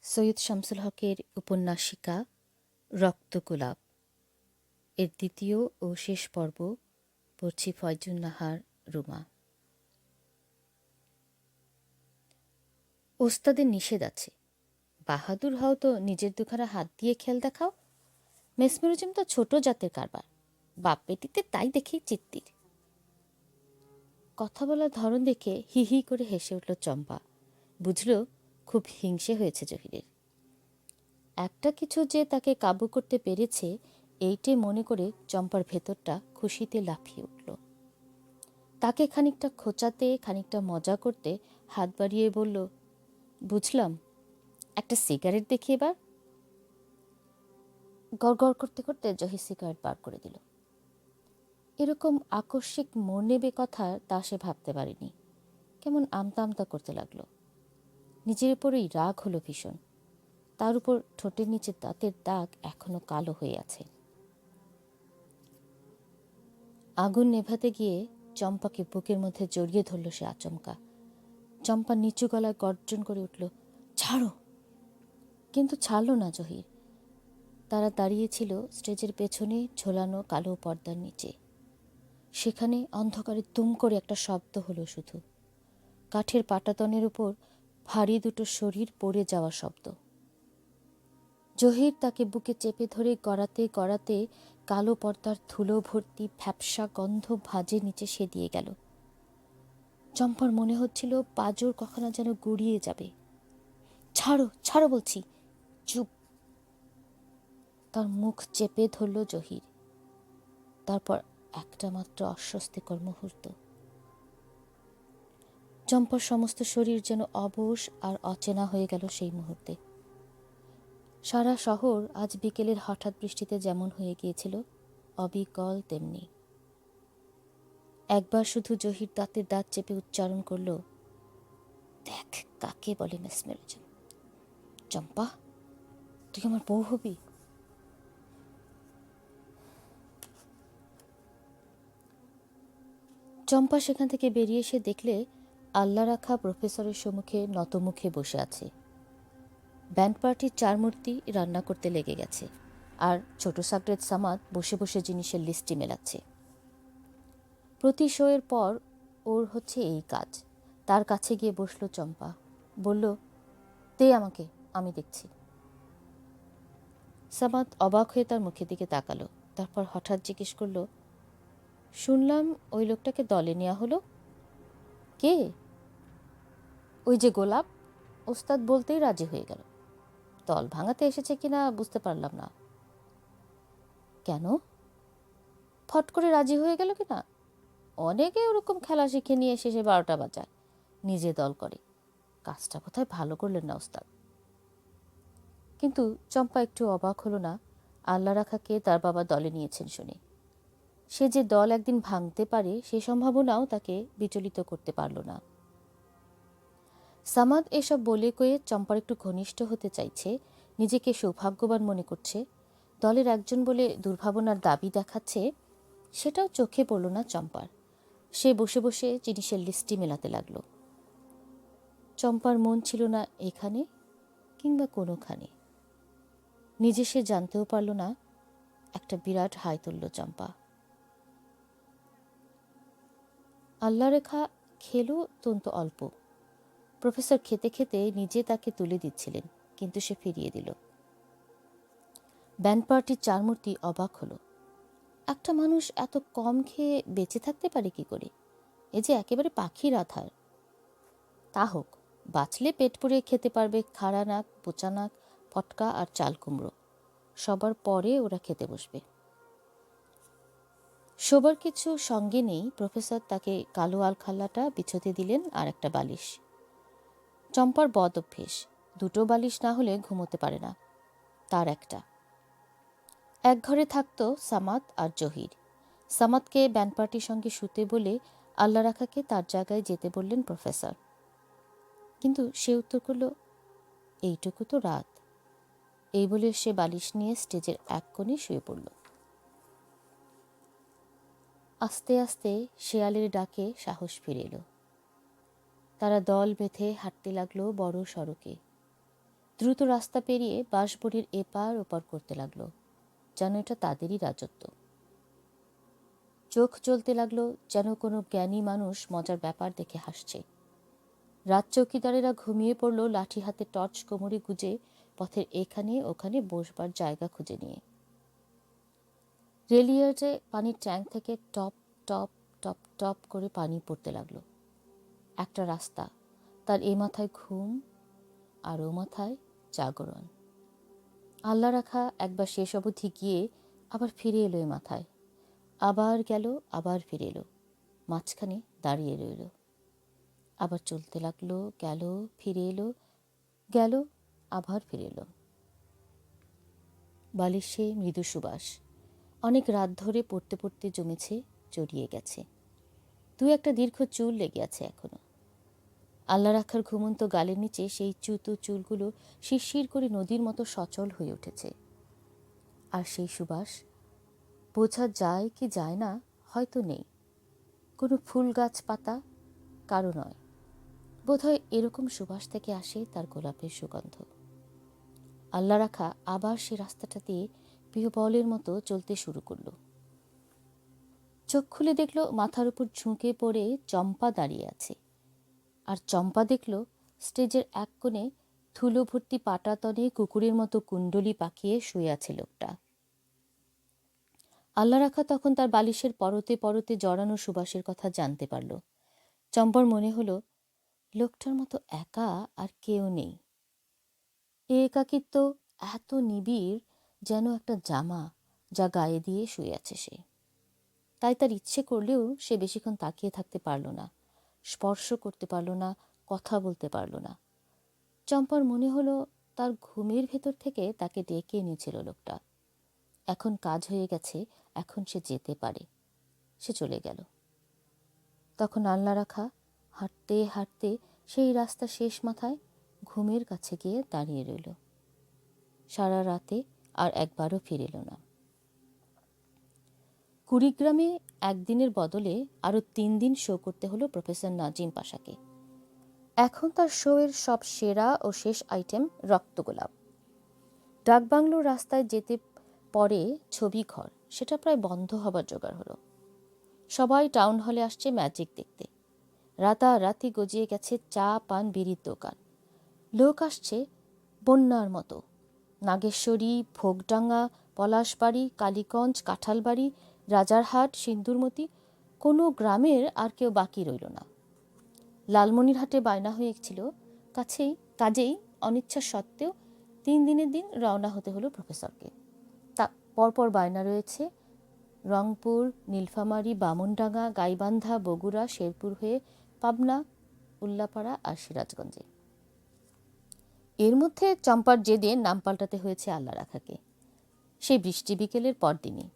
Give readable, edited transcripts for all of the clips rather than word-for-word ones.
সৈয়দ শামসুল হকের উপন্যাসিকা রক্তগোলাপ এর দ্বিতীয় ও শেষ পর্ব পড়ছি ফয়জুন নাহার রুমা। ওস্তাদের নিষেধ আছে, বাহাদুর হও তো নিজের দুখানা হাত দিয়ে খেল দেখাও। মেসমেরিজম তো ছোট জাতের কারবার, বাপ বেটিতে তাই দেখেই চিত্তির। কথা বলার ধরন দেখে হি হি করে হেসে উঠল চম্পা। বুঝল খুব হিংসে হয়েছে জহিরের। একটা কিছু যে তাকে কাবু করতে পেরেছে এইটে মনে করে চম্পার ভেতরটা খুশিতে লাফিয়ে উঠল। তাকে খানিকটা খোঁচাতে, খানিকটা মজা করতে হাত বাড়িয়ে বলল, বুঝলাম, একটা সিগারেট দেখি এবার। গড়গড় করতে করতে জহির সিগারেট বার করে দিল। এরকম আকস্মিক মোড় নেবে কথা তা সে ভাবতে পারেনি। কেমন আমতা আমতা করতে লাগলো। নিজের উপরেই রাগ হলো ভীষণ। তার উপর ঠোঁটের নিচে দাঁতের দাগ এখনো কালো হয়ে আছে। আগুন নেভাতে গিয়ে চম্পাকে বুকের মধ্যে জড়িয়ে ধরল সে আচমকা। চম্পা নিচু গলায় গর্জন করে উঠল, ছাড়ো! কিন্তু ছাড়ল না জহির। তারা দাঁড়িয়েছিল স্টেজের পেছনে ঝোলানো কালো পর্দার নিচে। সেখানে অন্ধকারে তুম করে একটা শব্দ হলো শুধু, কাঠের পাটাতনের উপর ভারী দুটো শরীর পড়ে যাওয়া শব্দ। জহির তাকে বুকে চেপে ধরে গড়াতে গড়াতে কালো পর্দার ধুলো ভর্তি ভ্যাপসা গন্ধ ভাজে নিচে সে দিয়ে গেল। চম্পার মনে হচ্ছিল পাঁজর কখনো যেন গুড়িয়ে যাবে। ছাড়ো, ছাড়ো বলছি! চুপ! তার মুখ চেপে ধরল জহির। তারপর একটা মাত্র অস্বস্তিকর মুহূর্ত। চম্পার সমস্ত শরীর যেন অবশ আর অচেনা হয়ে গেল সেই মুহূর্তে। সারা শহর আজ বিকেলের হঠাৎ বৃষ্টিতে যেমন হয়ে গিয়েছিল, অবিকল তেমনি। একবার শুধু জহির দাঁতের দাঁত চেপে উচ্চারণ করল, দেখ কাকে বলে মেসমেরিজম। চম্পা, তুই আমার বউ হবি? চম্পা সেখান থেকে বেরিয়ে এসে দেখলে আল্লাহ রাখা প্রফেসরের সম্মুখে নতমুখে বসে আছে। ব্যান্ড পার্টির চার মূর্তি রান্না করতে লেগে গেছে, আর ছোট সাকরেদ সামাদ বসে বসে জিনিসের লিস্টি মেলাচ্ছে। প্রতি শোয়ের পর ওর হচ্ছে এই কাজ। তার কাছে গিয়ে বসল চম্পা, বলল, দে আমাকে, আমি দেখছি। সামাদ অবাক হয়ে তার মুখের দিকে তাকালো। তারপর হঠাৎ জিজ্ঞেস করল, শুনলাম ওই লোকটাকে দলে নেওয়া হলো? কে? ওই যে গোলাপ। ওস্তাদ বলতেই রাজি হয়ে গেল। দল ভাঙাতে এসেছে কিনা বুঝতে পারলাম না। কেন? ফট করে রাজি হয়ে গেল কিনা? অনেকে ওরকম খেলা শিখে নিয়ে শেষে 12টা বাজায়, নিজে দল করে। কাজটা কোথায় ভালো করলেন না ওস্তাদ। কিন্তু চম্পা একটু অবাক হলো না আল্লাহ রাখাকে তার বাবা দলে নিয়েছেন শুনে। সে যে দল একদিন ভাঙতে পারে সে সম্ভাবনাও তাকে বিচলিত করতে পারল না। সামাদ এসব বলে কয়ে চম্পার একটু ঘনিষ্ঠ হতে চাইছে, নিজেকে সৌভাগ্যবান মনে করছে, দলের একজন বলে দুর্ভাবনার দাবি দেখাচ্ছে, সেটাও চোখে পড়ল না চম্পার। সে বসে বসে জিনিসের লিস্টি মেলাতে লাগলো। চম্পার মন ছিল না এখানে কিংবা কোনোখানে। নিজে সে জানতেও পারল না। একটা বিরাট হাই তুলল চম্পা। আল্লাহ রেখা খেলো তন্ত অল্প। প্রফেসর খেতে খেতে নিজে তাকে তুলে দিচ্ছিলেন, কিন্তু সে ফিরিয়ে দিল। ব্যান্ড পার্টির চার মূর্তি অবাক হলো। একটা মানুষ এত কম খেয়ে বেঁচে থাকতে পারে কি করে? এ যে একেবারে পাখির আধার। তা হোক, বাঁচলে পেট পুড়ে খেতে পারবে খাড়া নাক, বোচা নাক, ফটকা আর চাল কুমড়ো। সবার পরে ওরা খেতে বসবে। শোবার কিছু সঙ্গে নেই। প্রফেসর তাকে কালো আলখাল্লাটা বিছোতে দিলেন আর একটা বালিশ। চম্পার বদ অভ্যেস, দুটো বালিশ না হলে ঘুমোতে পারে না। তার একটা। এক ঘরে থাকতো সামাদ আর জহির। সামাদকে ব্যান্ড পার্টির সঙ্গে শুতে বলে আল্লাহ রাখাকে তার জায়গায় যেতে বললেন প্রফেসর। কিন্তু সে উত্তর করল, এইটুকু তো রাত। এই বলে সে বালিশ নিয়ে স্টেজের এক কোণে শুয়ে পড়ল। আস্তে আস্তে শেয়ালের ডাকে সাহস ফিরে এলো। তারা দল বেঁধে হাঁটতে লাগলো বড় সড়কে। দ্রুত রাস্তা পেরিয়ে বাঁশবড়ির এপার ওপার করতে লাগলো, যেন এটা তাদেরই রাজত্ব। চোখ জ্বলতে লাগলো, যেন কোনো জ্ঞানী মানুষ মজার ব্যাপার দেখে হাসছে। রাত চৌকিদারেরা ঘুমিয়ে পড়ল লাঠি হাতে টর্চ কোমরে গুজে, পথের এখানে ওখানে বসবার জায়গা খুঁজে নিয়ে। রেলিয়ার্সে পানির ট্যাঙ্ক থেকে টপ টপ টপ টপ করে পানি পড়তে লাগলো। একটা রাস্তা, তার এ মাথায় ঘুম আর ও মাথায় জাগরণ। আল্লাহ রাখা একবার শেষ অবধি গিয়ে আবার ফিরে এলো এ মাথায়, আবার গেল, আবার ফিরে এলো, মাঝখানে দাঁড়িয়ে রইল। আবার চলতে লাগলো, গেল, ফিরে এলো, গেল, আবার ফিরে এলো। বালিশে মৃদু সুবাস, অনেক রাত ধরে পড়তে পড়তে জমেছে, জড়িয়ে গেছে। দু একটা দীর্ঘ চুল লেগে আছে এখনো। আল্লাহ রাখার ঘুমন্ত গালের নিচে সেই চুতো চুলগুলো শিরশির করে নদীর মতো সচল হয়ে উঠেছে। আর সেই সুবাস বোঝা যায় কি যায় না হয়তো নেই, কোনো ফুল গাছ পাতা কারো নয়, বোধহয় এরকম সুবাস থেকে আসে তার গোলাপের সুগন্ধ। আল্লাহ রাখা আবার সে রাস্তাটা দিয়ে বিহবলের মতো চলতে শুরু করলো। চোখ খুলে দেখল মাথার উপর ঝুঁকে পড়ে চম্পা দাঁড়িয়ে আছে, আর চম্পা দেখল স্টেজের এক কোণে ধুলো ভর্তি পাটাতনে কুকুরের মতো কুণ্ডলি পাকিয়ে শুয়ে আছে লোকটা। আল্লাহ রাখা তখন তার বালিশের পরতে পরতে জড়ানো সুবাসের কথা জানতে পারল। চম্পার মনে হলো লোকটার মতো একা আর কেউ নেই। এ একাকিত্ব এত নিবিড়, যেন একটা জামা যা গায়ে দিয়ে শুয়ে আছে সে। তাই তার ইচ্ছে করলেও সে বেশিক্ষণ তাকিয়ে থাকতে পারল না, স্পর্শ করতে পারল না, কথা বলতে পারল না। চম্পার মনে হলো তার ঘুমের ভেতর থেকে তাকে ডেকে এনেছিল লোকটা। এখন কাজ হয়ে গেছে, এখন সে যেতে পারে। সে চলে গেল। তখন আল্লাহ রাখা হাঁটতে হাঁটতে সেই রাস্তা শেষ মাথায় ঘুমের কাছে গিয়ে দাঁড়িয়ে রইল। সারা রাতে আর একবারও ফিরে এলো না। কুড়িগ্রামে একদিনের বদলে আরও 3 দিন শো করতে হলো প্রফেসর নাজিম পাশাকে। এখন তার শো এর সব সেরা ও শেষ আইটেম রক্তগোলাপ। ডাকবাংলোর রাস্তায় যেতে পরে ছবি ঘর, সেটা প্রায় বন্ধ হবার জোগাড় হলো। সবাই টাউন হলে আসছে ম্যাজিক দেখতে। রাতারাতি গজিয়ে গেছে চা পান বিড়ির দোকান। লোক আসছে বন্যার মতো। নাগেশ্বরী, ভোগডাঙ্গা, পলাশবাড়ি, কালীগঞ্জ, কাঁঠালবাড়ি, রাজারহাট, সিন্দুরমতি, কোনো গ্রামের আর কেউ বাকি রইল না। লালমনিরহাটে বায়না হয়েছিল, কাজেই অনিচ্ছা সত্ত্বেও 3 দিনের দিন রওনা হতে হলো প্রফেসরকে। তা পরপর বায়না রয়েছে রংপুর, নীলফামারী, বামনডাঙ্গা, গাইবান্ধা, বগুড়া, শেরপুর হয়ে পাবনা, উল্লাপাড়া আর সিরাজগঞ্জে। এর মধ্যে চম্পার জেদে নাম পাল্টাতে হয়েছে আল্লাহ রাখাকে। সেই বৃষ্টি বিকেলের পরদিনই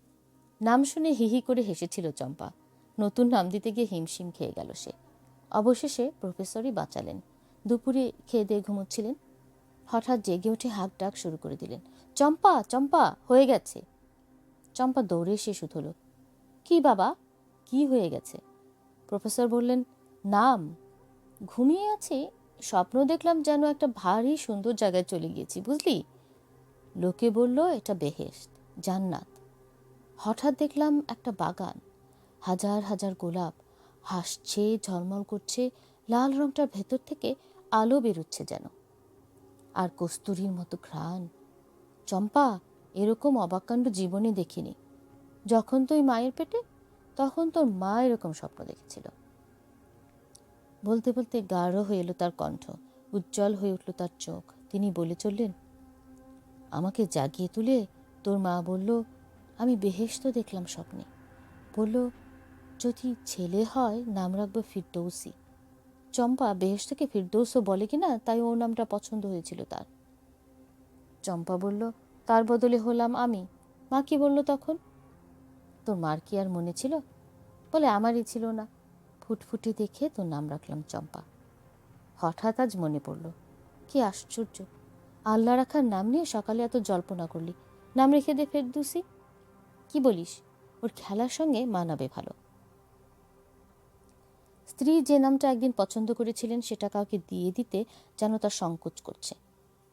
নাম শুনে হিহি করে হেসেছিল চম্পা। নতুন নাম দিতে গিয়ে হিমশিম খেয়ে গেল সে। অবশেষে প্রফেসরই বাঁচালেন। দুপুরে খেয়ে দিয়ে ঘুমোচ্ছিলেন, হঠাৎ জেগে উঠে হাঁক ডাক শুরু করে দিলেন, চম্পা চম্পা, হয়ে গেছে। চম্পা দৌড়ে এসে শুধল, কি বাবা, কি হয়ে গেছে? প্রফেসর বললেন, নাম। ঘুমিয়ে আছি, স্বপ্ন দেখলাম যেন একটা ভারী সুন্দর জায়গায় চলে গিয়েছি, বুঝলি। লোকে বলল এটা বেহেশত, জান্নাত। হঠাৎ দেখলাম একটা বাগান, হাজার হাজার গোলাপ, হাসছে, ঝলমল করছে, লাল রংটার ভেতর থেকে আলো বেরোচ্ছে যেন, আর কস্তুরীর মতো ঘ্রাণ। চম্পা, এরকম অবাককাণ্ড জীবনে দেখিনি। যখন তুই মায়ের পেটে, তখন তোর মা এরকম স্বপ্ন দেখেছিল। বলতে বলতে গাঢ় হয়ে এলো তার কণ্ঠ, উজ্জ্বল হয়ে উঠল তার চোখ। তিনি বলে চললেন, আমাকে জাগিয়ে তুলে তোর মা বলল, আমি বেহেশত দেখলাম স্বপ্নে। বলল, যদি ছেলে হয় নাম রাখবো ফিরদৌসি। চম্পা বেহেশতকে ফিরদৌসও বলে কিনা, তাই ওর নামটা পছন্দ হয়েছিল তার। চম্পা বলল, তার বদলে হলাম আমি। মা কি বলল তখন? তোর মার কি আর মনে ছিল? বলে, আমারই ছিল না। ফুটফুটি দেখে তোর নাম রাখলাম চম্পা। হঠাৎ আজ মনে পড়ল, কি আশ্চর্য, আল্লাহ রাখার নাম নিয়ে সকালে এত জল্পনা করলি, নাম রেখে দে ফেরদৌসি। কি বলিস? ওর খেলার সঙ্গে মানাবে ভালো। স্ত্রী যে নামটা একদিন পছন্দ করেছিলেন সেটা কাউকে দিয়ে দিতে যেন তার সংকোচ করছে।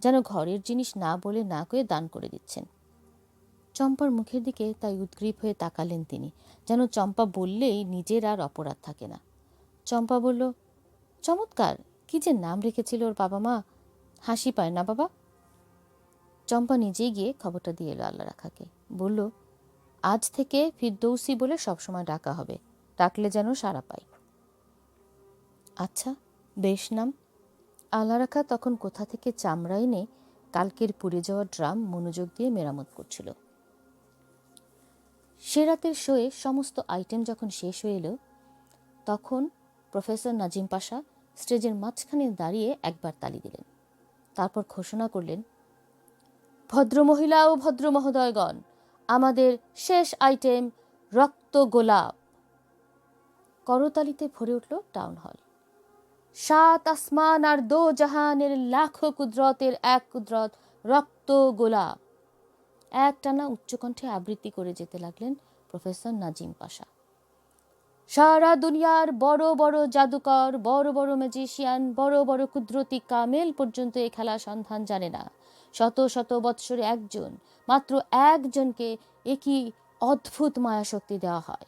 যেন ঘরের জিনিস না বলে না করে দান করে দিচ্ছেন। চম্পার মুখের দিকে তাই উদ্গ্রীব হয়ে তাকালেন তিনি, যেন চম্পা বললেই নিজের আর অপরাধ থাকে না। চম্পা বলল, চমৎকার, কি যে নাম রেখেছিল ওর বাবা মা, হাসি পায় না বাবা? চম্পা নিজেই গিয়ে খবরটা দিয়ে এলো আল্লাহ রাখাকে। বলল, আজ থেকে ফিরদৌসি বলে সবসময় ডাকা হবে, ডাকলে যেন সাড়া পাই। আচ্ছা, বেশ নাম। আল্লাহ রাখা তখন কোথা থেকে চামড়া এনে কালকের পুড়ে যাওয়া ড্রাম মনোযোগ দিয়ে মেরামত করছিল। সে রাতের শোয়ে সমস্ত আইটেম যখন শেষ হয়ে এলো, তখন প্রফেসর নাজিম পাশা স্টেজের মাঝখানে দাঁড়িয়ে একবার তালি দিলেন। তারপর ঘোষণা করলেন, ভদ্রমহিলা ও ভদ্র মহোদয়গণ, আমাদের শেষ আইটেম রক্ত গোলাপ। করতালিতে ভরে উঠল টাউন হল। সাত আসমান আর দো জাহানের লাখো কুদরতের এক কুদরত রক্ত গোলাপ। একটানা উচ্চকণ্ঠে আবৃত্তি করে যেতে লাগলেন প্রফেসর নাজিম পাশা। সারা দুনিয়ার বড় বড় জাদুকর, বড় বড় ম্যাজিশিয়ান, বড় বড় কুদরতি কামেল পর্যন্ত এই খেলা সন্ধান জানে না। শত শত বৎসরে একজন, মাত্র একজনকে একই অদ্ভুত মায়াশক্তি দেওয়া হয়।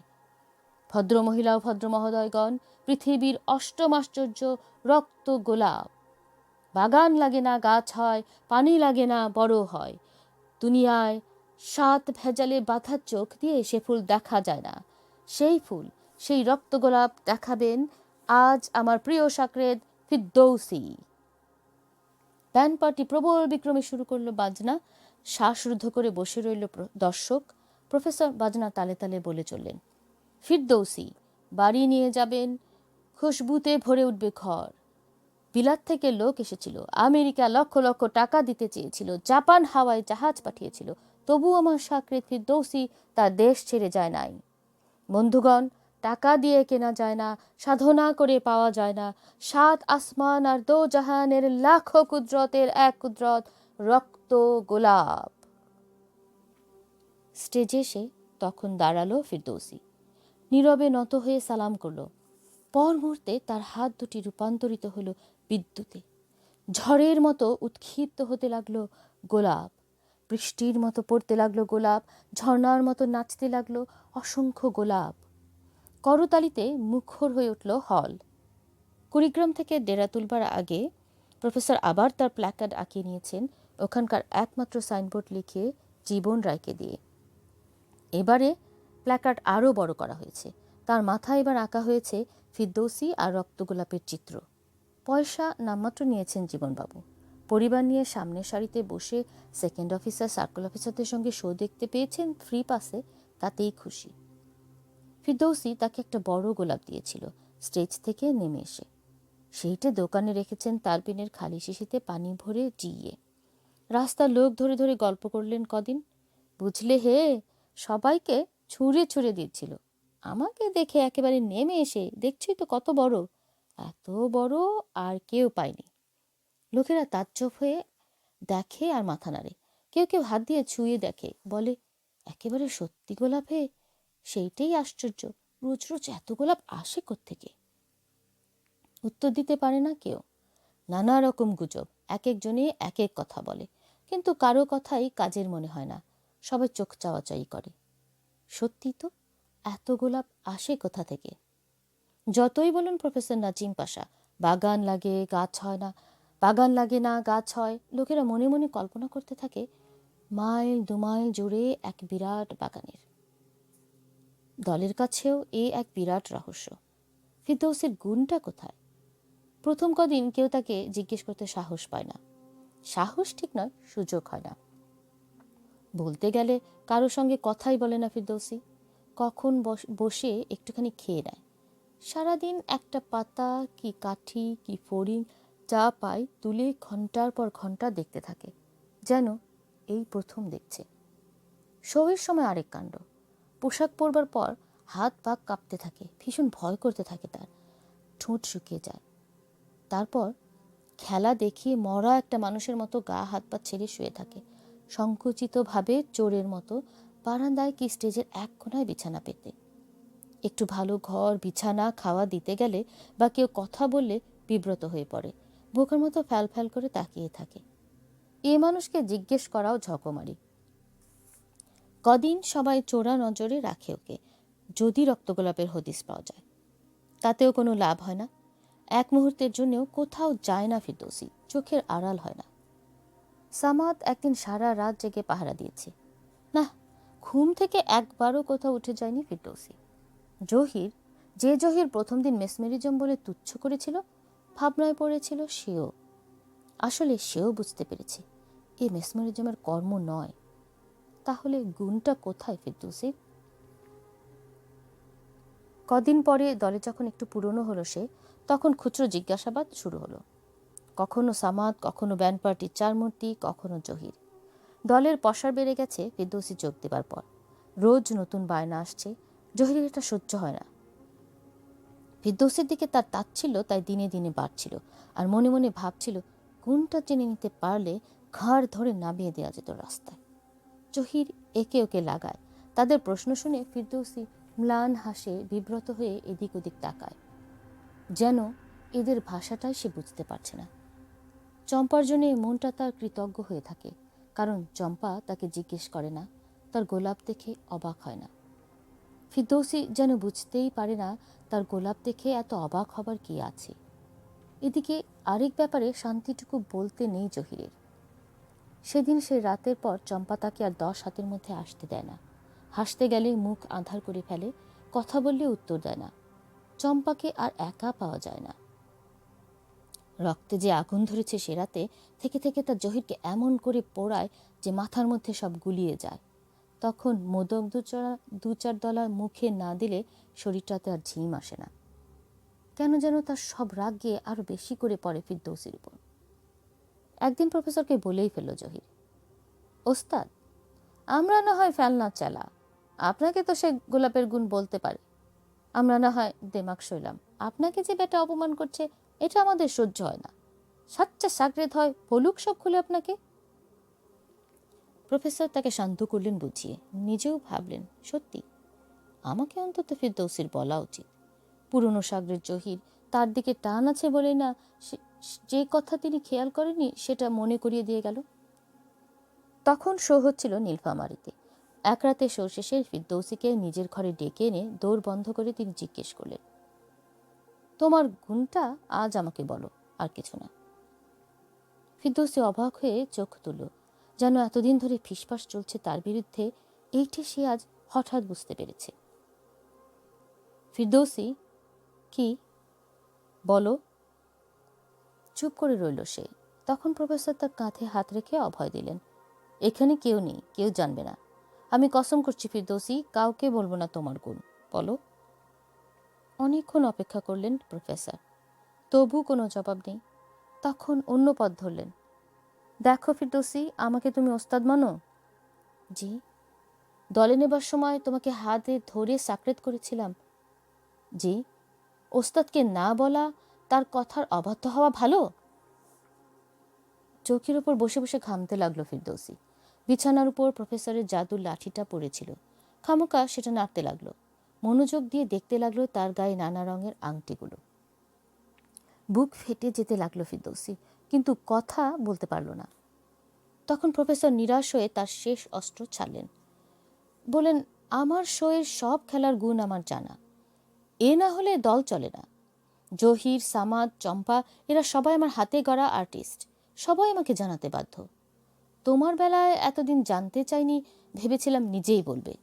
ভদ্রমহিলা ও ভদ্র মহোদয়গণ, পৃথিবীর অষ্টম আশ্চর্য রক্ত গোলাপ। বাগান লাগে না, গাছ হয়, পানি লাগে না, বড় হয়। দুনিয়ায় 7 ভেজালে বাঁধা চোখ দিয়ে সে ফুল দেখা যায় না। সেই ফুল, সেই রক্ত গোলাপ দেখাবেন আজ আমার প্রিয় সাকরেদ ফিরদৌসি। ব্যান্ড পার্টি প্রবল বিক্রমে শুরু করলো বাজনা। শ্বাসরুদ্ধ করে বসে রইল দর্শক। প্রফেসর বাজনা তালে তালে বলে চললেন, ফিরদৌসি, বাড়ি নিয়ে যাবেন, খুশবুতে ভরে উঠবে ঘর। বিলাত থেকে লোক এসেছিল, আমেরিকা লক্ষ লক্ষ টাকা দিতে চেয়েছিল, জাপান হাওয়ায় জাহাজ পাঠিয়েছিল, তবু আমার সাকরেদ ফিরদৌসি তার দেশ ছেড়ে যায় নাই। বন্ধুগণ, টাকা দিয়ে কেনা যায় না, সাধনা করে পাওয়া যায় না। 7 আসমান আর দো জাহানের লাখো কুদরতের এক কুদরত রক্ত গোলাপ। স্টেজে এসে তখন দাঁড়ালো ফিরদৌসি। নীরবে নত হয়ে সালাম করল। পর মুহূর্তে তার হাত দুটি রূপান্তরিত হলো বিদ্যুতে। ঝড়ের মতো উৎক্ষিপ্ত হতে লাগলো গোলাপ, বৃষ্টির মতো পড়তে লাগলো গোলাপ, ঝর্ণার মতো নাচতে লাগলো অসংখ্য গোলাপ। করতালিতে মুখর হয়ে উঠল হল। কুড়িগ্রাম থেকে ডেরা তুলবার আগে প্রফেসর আবার তার প্ল্যাকার্ড আঁকিয়ে নিয়েছেন ওখানকার একমাত্র সাইনবোর্ড লিখে জীবন রায়কে দিয়ে। এবারে প্ল্যাকার্ড আরও বড় করা হয়েছে। তার মাথায় এবার আঁকা হয়েছে ফিরদৌসি আর রক্তগোলাপের চিত্র। পয়সা নামমাত্র নিয়েছেন জীবনবাবু। পরিবার নিয়ে সামনের সারিতে বসে সেকেন্ড অফিসার, সার্কেল অফিসারদের সঙ্গে শো দেখতে পেয়েছেন ফ্রি পাসে, তাতেই খুশি। ফিরদৌসি তাকে একটা বড় গোলাপ দিয়েছিল স্টেজ থেকে নেমে এসে। সেইটা দোকানে রেখেছেন তারপিনের খালি শিশিতে পানি ভরে জিইয়ে। রাস্তার লোক ধরে ধরে গল্প করলেন কদিন। বুঝলে হে, সবাইকে ছুঁড়ে ছুঁড়ে দিচ্ছিল। আমাকে দেখে একেবারে নেমে এসে, দেখছি তো কত বড়, এত বড় আর কেউ পায়নি। লোকেরা তাজ্জব হয়ে দেখে আর মাথা নাড়ে। কেউ কেউ হাত দিয়ে ছুঁয়ে দেখে, বলে, একেবারে সত্যি গোলাপ হে, সেইটাই আশ্চর্য, রোজ রোজ এত গোলাপ আসে কোত্থেকে? উত্তর দিতে পারে না কেউ। নানা রকম গুজব, এক একজনে এক এক কথা বলে, কিন্তু কারো কথাই কাজের মনে হয় না। সবাই চোখ চাওয়াচাই করে। সত্যি তো, এত গোলাপ আসে কোথা থেকে? যতই বলুন প্রফেসর নাজিম পাশা, বাগান লাগে গাছ হয় না, বাগান লাগে না গাছ হয়, লোকেরা মনে মনে কল্পনা করতে থাকে মাইল 2 মাইল জুড়ে এক বিরাট বাগানের। দলের কাছেও এ এক বিরাট রহস্য। ফিরদৌসির গুণটা কোথায়? প্রথম কদিন কেউ তাকে জিজ্ঞেস করতে সাহস পায় না। সাহস ঠিক নয়, সুযোগ হয় না। বলতে গেলে কারোর সঙ্গে কথাই বলে না ফিরদৌসি। কখন বসে একটুখানি খেয়ে নেয়। সারাদিন একটা পাতা কি কাঠি কি ফড়িং যা পায় তুলে ঘন্টার পর ঘন্টা দেখতে থাকে, যেন এই প্রথম দেখছে। শোয়ের সময় আরেক কাণ্ড। পোশাক পরবার পর হাত পা কাঁপতে থাকে, ভীষণ ভয় করতে থাকে, তার ঠোঁট শুকিয়ে যায়। তারপর খেলা দেখিয়ে মরা একটা মানুষের মতো গা হাত পা ছেড়ে শুয়ে থাকে, সংকুচিতভাবে চোরের মতো বারান্দায় কি স্টেজের এক কোণায় বিছানা পেতে। একটু ভালো ঘর বিছানা খাওয়া দিতে গেলে বা কেউ কথা বললে বিব্রত হয়ে পড়ে, বোকার মতো ফ্যাল ফ্যাল করে তাকিয়ে থাকে। এ মানুষকে জিজ্ঞেস করাও ঝকমারি। কদিন সবাই চোরা নজরে রাখে ওকে, যদি রক্তগোলাপের হদিস পাওয়া যায়। তাতেও কোনো লাভ হয় না। এক মুহূর্তের জন্যও কোথাও যায় না ফিরদৌসী, চোখের আড়াল হয় না। সামাদ একদিন সারা রাত জেগে পাহারা দিয়েছে, না, ঘুম থেকে একবারও কোথাও উঠে যায়নি ফিরদৌসী। জহির, যে জহির প্রথম দিন মেসমেরিজম বলে তুচ্ছ করেছিল, ভাবনায় পড়েছিল সেও। আসলে সেও বুঝতে পেরেছে এ মেসমেরিজমের কর্ম নয়। তাহলে গুণটা কোথায় ফিরদৌসীর? কদিন পরে দলে যখন একটু পুরনো হলো সে, তখন খুচরো জিজ্ঞাসাবাদ শুরু হলো। কখনো সামাদ, কখনো ব্যান্ড পার্টির চারমূর্তি, কখনো জহির। দলের পসার বেড়ে গেছে ফিরদৌসী যোগ দেবার পর। রোজ নতুন বায়না আসছে, জহিরের এটা সহ্য হয় না। ফিরদৌসীর দিকে তার তাচ্ছিল্য তাই দিনে দিনে বাড়ছিল, আর মনে মনে ভাবছিল কোনটা জেনে নিতে পারলে ঘাড় ধরে নামিয়ে দেওয়া যেত রাস্তায়। জহির একে ওকে লাগায়, তাদের প্রশ্ন শুনে ফিরদৌসী ম্লান হাসে, বিব্রত হয়ে এদিক ওদিক তাকায়, যেন এদের ভাষাটাই সে বুঝতে পারছে না। চম্পার জন্য মনটা তার কৃতজ্ঞ হয়ে থাকে, কারণ চম্পা তাকে জিজ্ঞেস করে না, তার গোলাপ দেখে অবাক হয় না। ফিরদৌসী যেন বুঝতেই পারে না তার গোলাপ দেখে এত অবাক হবার কি আছে। এদিকে আরেক ব্যাপারে শান্তিটুকু বলতে নেই জহিরের। সেদিন সে রাতের পর চম্পা তাকে আর 10 হাতের মধ্যে আসতে দেয় না। হাসতে গেলে মুখ আঁধার করে ফেলে, কথা বললে উত্তর দেয় না। চম্পাকে আর একা পাওয়া যায় না। রক্তে যে আগুন ধরেছে সে রাতে, থেকে থেকে তার জহিরকে এমন করে পোড়ায় যে মাথার মধ্যে সব গুলিয়ে যায়। তখন মোদক দু চার দলা মুখে না দিলে শরীরটাতে আর ঝিম আসে না। কেন যেন তার সব রাগ গিয়ে আরো বেশি করে পড়ে ফিরদৌসীর উপর। একদিন প্রফেসরকে বলেই ফেলল জহির, ওস্তাদ, আমরা না হয় ফেলনা চালা, আপনাকে তো সে গোলাপের গুণ বলতে পারে, আমরা না হয় দেমাক সইলাম, আপনাকে যে বেটা অপমান করছে এটা আমাদের সহ্য হয় না। সাচ্চা সাগরেদ হয়, বলুক সব খুলে আপনাকে। প্রফেসর তাকে শান্ত করলেন বুঝিয়ে, নিজেও ভাবলেন সত্যি আমাকে অন্তত ফিরদৌসীর বলা উচিত। পুরনো সাগরের জহির, তার দিকে টান আছে বলেই না যে কথা তিনি খেয়াল করেনি সেটা মনে করিয়ে দিয়ে গেল। তখন শো হচ্ছিল নীলফামারীতে। এক রাতে শো শেষে ফিরদৌসীকে নিজের ঘরে ডেকে এনে দৌড় বন্ধ করে তিনি জিজ্ঞেস করলেন, তোমার গুণটা আজ আমাকে বলো, আর কিছু না। ফিরদৌসী অবাক হয়ে চোখ তুলল, যেন এতদিন ধরে ফিসফাস চলছে তার বিরুদ্ধে, এইটি সে আজ হঠাৎ বুঝতে পেরেছে। ফিরদৌসী, কি বলো? চুপ করে রইল সে। তখন প্রফেসর তার কাঁধে হাত রেখে অভয় দিলেন, এখানে কেউ নেই, কেউ জানবে না। আমি কসম করছি ফিরদৌসী, কাউকে বলবো না তোমার গুণ, বলো। অনেকক্ষণ অপেক্ষা করলেন প্রফেসর, তবু কোনো জবাব নেই। তখন অন্য পথ ধরলেন, দেখো ফিরদৌসী, আমাকে তুমি ওস্তাদ মানো? জি। দলে নেবার সময় তোমাকে হাতে ধরে সাকরেত করেছিলাম? জি। ওস্তাদকে না বলা, তার কথার অবাধ্য হওয়া ভালো? চৌকির উপর বসে বসে ঘামতে লাগলো ফিরদৌসী। বিছানার উপর প্রফেসরের জাদুর লাঠিটা পড়েছিল, খামোকা সেটা নাড়তে লাগলো। মনোযোগ দিয়ে দেখতে লাগলো তার গায়ে নানা রঙের আংটিগুলো। বুক ফেটে যেতে লাগলো ফিরদৌসী, কিন্তু কথা বলতে পারল না। তখন প্রফেসর নিরাশ হয়ে তার শেষ অস্ত্র ছাড়লেন, বলেন, আমার শোয়ের সব খেলার গুণ আমার জানা, এ না হলে দল চলে না। জহির, সামাদ, চম্পা, এরা সবাই আমার হাতে গড়া আর্টিস্ট, সবাই আমাকে জানাতে বাধ্য। তোমার বেলায় এতদিন জানতে চাইনি, ভেবেছিলাম নিজেই বলবে।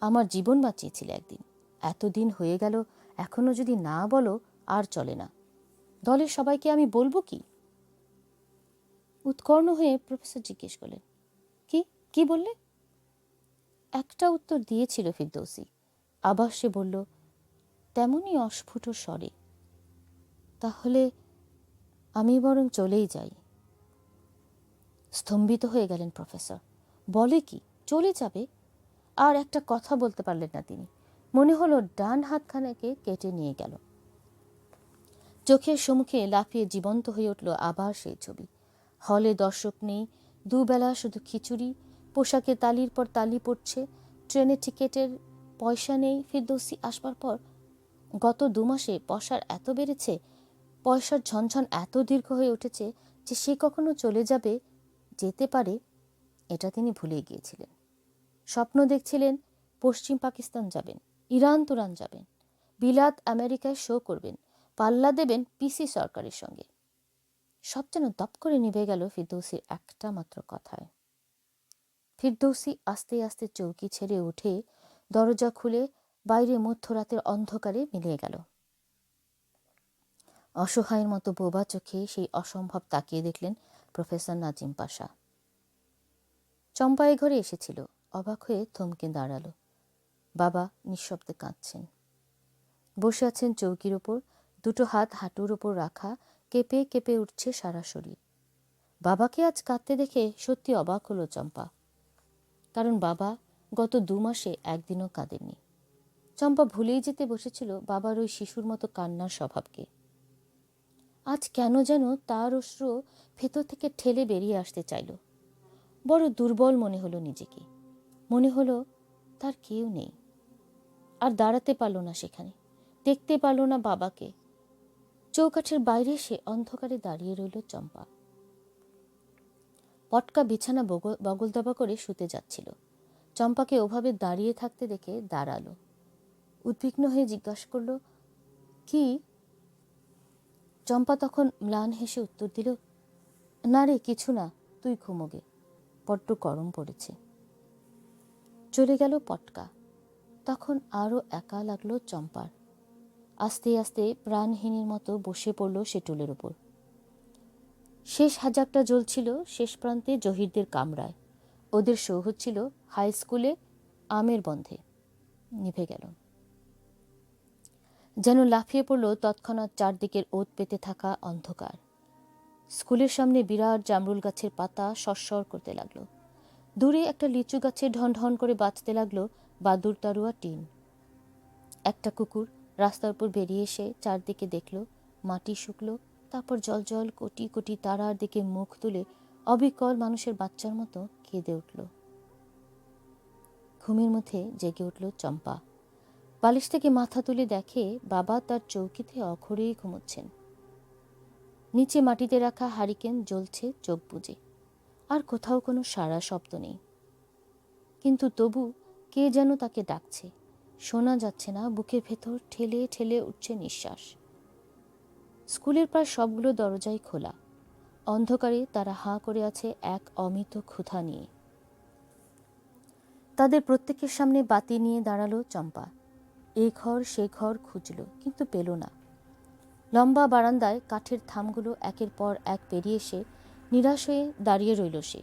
আমার জীবন বাঁচিয়েছিলে একদিন, এতদিন হয়ে গেল, এখনো যদি না বলো আর চলে না। দলের সবাইকে আমি বলবো কি? উৎকর্ণ হয়ে প্রফেসর জিজ্ঞেস করলেন, কি কি বললে? একটা উত্তর দিয়েছিল ফিরদৌসী, আবার সে বলল তেমনই অস্ফুট স্বরে, তাহলে আমি বরং চলেই যাই। স্তম্ভিত হয়ে গেলেন প্রফেসর, বলে কি চলে যাবে? আর একটা কথা বলতে পারলেন না তিনি। মনে হলো ডান হাতখানাকে কেটে নিয়ে গেল। চোখের সম্মুখে লাফিয়ে জীবন্ত হয়ে উঠল আবার সেই ছবি। হলে দর্শক নেই, দুবেলা শুধু খিচুড়ি, পোশাকে তালির পর তালি পড়ছে, ট্রেনের টিকেটের পয়সা নেই। ফিরদৌসী আসবার পর গত 2 মাসে পসার এত বেড়েছে, পয়সার ঝনঝন এত দীর্ঘ হয়ে উঠেছে যে সে কখনো চলে যাবে, যেতে পারে, এটা তিনি ভুলে গিয়েছিলেন। স্বপ্ন দেখছিলেন পশ্চিম পাকিস্তান যাবেন, ইরান তুরান যাবেন, বিলাত আমেরিকায় শো করবেন, পাল্লা দেবেন পিসি সরকারের সঙ্গে। সব যেন দপ করে নিভে গেল ফিরদৌসির একটা মাত্র কথায়। ফিরদৌসি আস্তে আস্তে চৌকি ছেড়ে উঠে দরজা খুলে বাইরে মধ্যরাতের অন্ধকারে মিলিয়ে গেল। অসহায়ের মতো বোবা চোখে সেই অসম্ভব তাকিয়ে দেখলেন প্রফেসর নাজিম পাশা। চম্পা এ ঘরে এসেছিল, অবাক হয়ে থমকে দাঁড়ালো। বাবা নিঃশব্দে কাঁদছেন। বসে আছেন চৌকির ওপর, দুটো হাত হাঁটুর ওপর রাখা, কেঁপে কেঁপে উঠছে সারা শরীর। বাবাকে আজ কাঁদতে দেখে সত্যি অবাক হলো চম্পা, কারণ বাবা গত 2 মাসে একদিনও কাঁদেননি। চম্পা ভুলেই যেতে বসেছিল বাবার ওই শিশুর মতো কান্নার স্বভাবকে। আজ কেন যেন তার অশ্রু ভেতর থেকে ঠেলে বেরিয়ে আসতে চাইল। বড় দুর্বল মনে হলো নিজেকে। মনে হলো তার কেউ নেই। আর দাঁড়াতে পারল না সেখানে, দেখতে পারল না বাবাকে। চৌকাঠের বাইরে সে অন্ধকারে দাঁড়িয়ে রইল চম্পা। পটকা বিছানা বগল দাবা করে শুতে যাচ্ছিল। চম্পাকে ওভাবে দাঁড়িয়ে থাকতে দেখে দাঁড়ালো। উদ্বিগ্ন হয়ে জিজ্ঞাসা করল, কি? চম্পা তখন ম্লান হেসে উত্তর দিল, না রে, কিছু না, তুই ঘুমোগে, বড্ড গরম পড়েছে। চলে গেল পটকা। তখন আরও একা লাগলো চম্পার। আস্তে আস্তে প্রাণহীনের মতো বসে পড়ল সে টুলের ওপর। শেষ হাজারটা জ্বলছিল শেষ প্রান্তে জহিরদের কামরায়। ওদের শো হচ্ছিল হাই স্কুলে আমের বন্ধে। নিভে গেল। যেন লাফিয়ে পড়ল তৎক্ষণাৎ চারদিকের ওত পেতে থাকা অন্ধকার। স্কুলের সামনে বিরাট জামরুল গাছের পাতা সরসর করতে লাগলো। দূরে একটা লিচু গাছে ঢন ঢন করে বাজতে লাগলো বাদুর তারুয়া টিন। একটা কুকুর রাস্তার উপর বেরিয়ে এসে চারদিকে দেখল, মাটি শুকলো, তারপর জল জল কোটি কোটি তারার দিকে মুখ তুলে অবিকল মানুষের বাচ্চার মতো কেঁদে উঠল। ঘুমের মধ্যে জেগে উঠল চম্পা। বালিশ থেকে মাথা তুলে দেখে বাবা তার চৌকিতে অঘরেই ঘুমোচ্ছেন। নিচে মাটিতে রাখা হারিকেন জ্বলছে চোখ বুজে, আর কোথাও কোনো সাড়া শব্দ নেই। কিন্তু তবু কে যেন তাকে ডাকছে, শোনা যাচ্ছে না। বুকের ভেতর ঠেলে ঠেলে উঠছে নিঃশ্বাস। স্কুলের প্রায় সবগুলো দরজাই খোলা। অন্ধকারে তারা হাঁ করে আছে এক অমিত ক্ষুধা নিয়ে। তাদের প্রত্যেকের সামনে বাতি নিয়ে দাঁড়ালো চম্পা। এ ঘর সে ঘর খুঁজল, কিন্তু পেল না। লম্বা বারান্দায় কাঠের থামগুলো একের পর এক পেরিয়ে এসে নিরাশ হয়ে দাঁড়িয়ে রইল সে।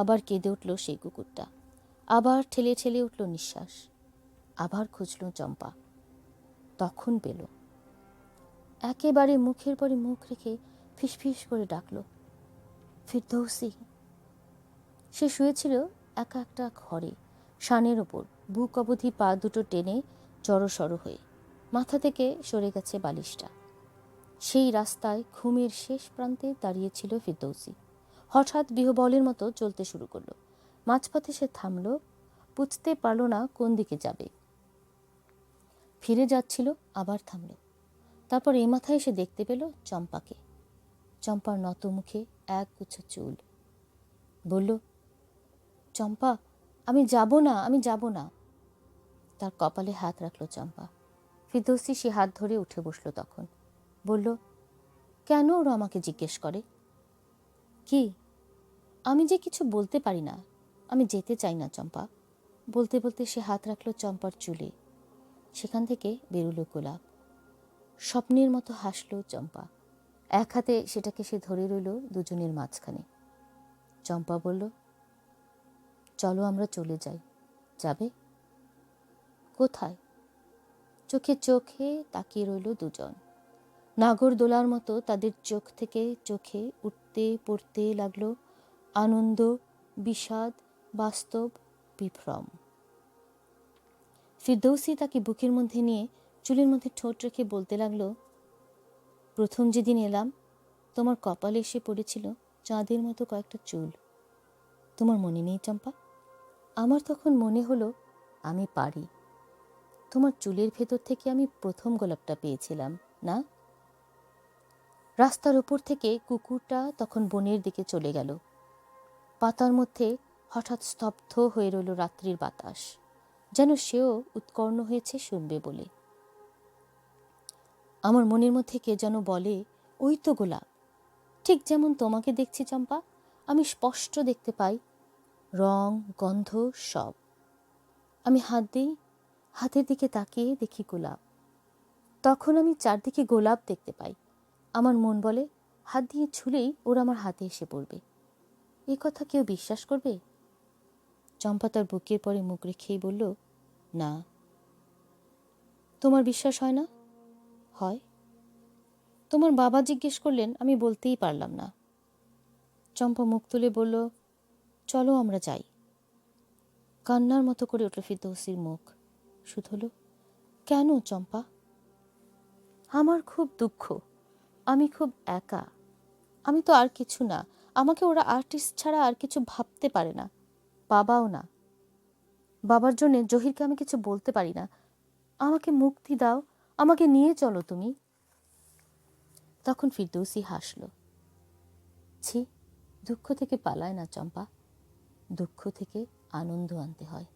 আবার কেঁদে উঠল সেই কুকুরটা। আবার ঠেলে ঠেলে উঠল নিঃশ্বাস। আবার খুঁজল চম্পা। তখন পেল। একেবারে মুখের পরে মুখ রেখে ফিসফিস করে ডাকল, ফিরদৌসি। সে শুয়েছিল একা একটা ঘরে, শানের ওপর, বুক অবধি পা দুটো টেনে জড়সড় হয়ে। মাথা থেকে সরে গেছে বালিশটা। সেই রাস্তায় ঘুমের শেষ প্রান্তে দাঁড়িয়েছিল ফিরদৌসি। হঠাৎ বিহবলের মতো চলতে শুরু করলো। মাঝপথে সে থামল, বুঝতে পারল না কোন দিকে যাবে। ফিরে যাচ্ছিল, আবার থামল। তারপর এই মাথায় সে দেখতে পেল চম্পাকে। চম্পার নত মুখে এক গুচ্ছ চুল। বলল, চম্পা, আমি যাব না, আমি যাব না। তার কপালে হাত রাখল চম্পা। ফিরদৌসি সে হাত ধরে উঠে বসল। তখন বলল, কেন ওরা আমাকে জিজ্ঞেস করে? কি? আমি যে কিছু বলতে পারি না। আমি যেতে চাই না চম্পা। বলতে বলতে সে হাত রাখল চম্পার চুলে। সেখান থেকে বেরুলো গোলাপ। স্বপ্নের মতো হাসল চম্পা। এক হাতে সেটাকে সে ধরে রইল দুজনের মাঝখানে। চম্পা বলল, চলো আমরা চলে যাই। যাবে? কোথায়? চোখে চোখে তাকিয়ে রইল দুজন। নাগরদোলার মতো তাদের চোখ থেকে চোখে উঠতে পড়তে লাগলো আনন্দ, বিষাদ, বাস্তব, বিভ্রম। ফিরদৌসি তাকে বুকের মধ্যে নিয়ে চুলের মধ্যে ঠোঁট রেখে বলতে লাগলো, প্রথম যেদিন এলাম তোমার কপালে এসে পড়েছিল চাঁদের মতো কয়েকটা চুল। তোমার মনে নেই চম্পা? আমার তখন মনে হলো আমি পারি। তোমার চুলের ভেতর থেকে আমি প্রথম গোলাপটা পেয়েছিলাম না? রাস্তার ওপর থেকে কুকুরটা তখন বনের দিকে চলে গেল। পাতার মধ্যে হঠাৎ স্তব্ধ হয়ে রইল রাত্রির বাতাস, যেন সেও উৎকর্ণ হয়েছে শুনবে বলে। আমার মনের মধ্যে কে যেন বলে, ওই তো গোলাপ, ঠিক যেমন তোমাকে দেখছি চম্পা, আমি স্পষ্ট দেখতে পাই, রং গন্ধ সব। আমি হাত দিই, হাতের দিকে তাকিয়ে দেখি গোলাপ। তখন আমি চারদিকে গোলাপ দেখতে পাই। আমার মন বলে, হাত দিয়ে ছুলেই ওরা আমার হাতে এসে পড়বে। এ কথা কেউ বিশ্বাস করবে? চম্পা তার বুকের পরে মুখ রেখেই বলল, না। তোমার বিশ্বাস হয় না? হয়। তোমার বাবা জিজ্ঞেস করলেন, আমি বলতেই পারলাম না। চম্পা মুখ তুলে বলল, চলো আমরা যাই। কান্নার মতো করে উঠল ফিরদৌসীর মুখ। শুধু কেন চম্পা? আমার খুব দুঃখ, আমি খুব একা। আমি তো আর কিছু না, আমাকে ওরা আর্টিস্ট ছাড়া আর কিছু ভাবতে পারে না, বাবাও না। বাবার জন্য জহিরকে আমি কিছু বলতে পারি না। আমাকে মুক্তি দাও, আমাকে নিয়ে চলো তুমি। তখন ফিরদৌসী হাসল। ছি, দুঃখ থেকে পালায় না চম্পা, দুঃখ থেকে আনন্দ আনতে হয়।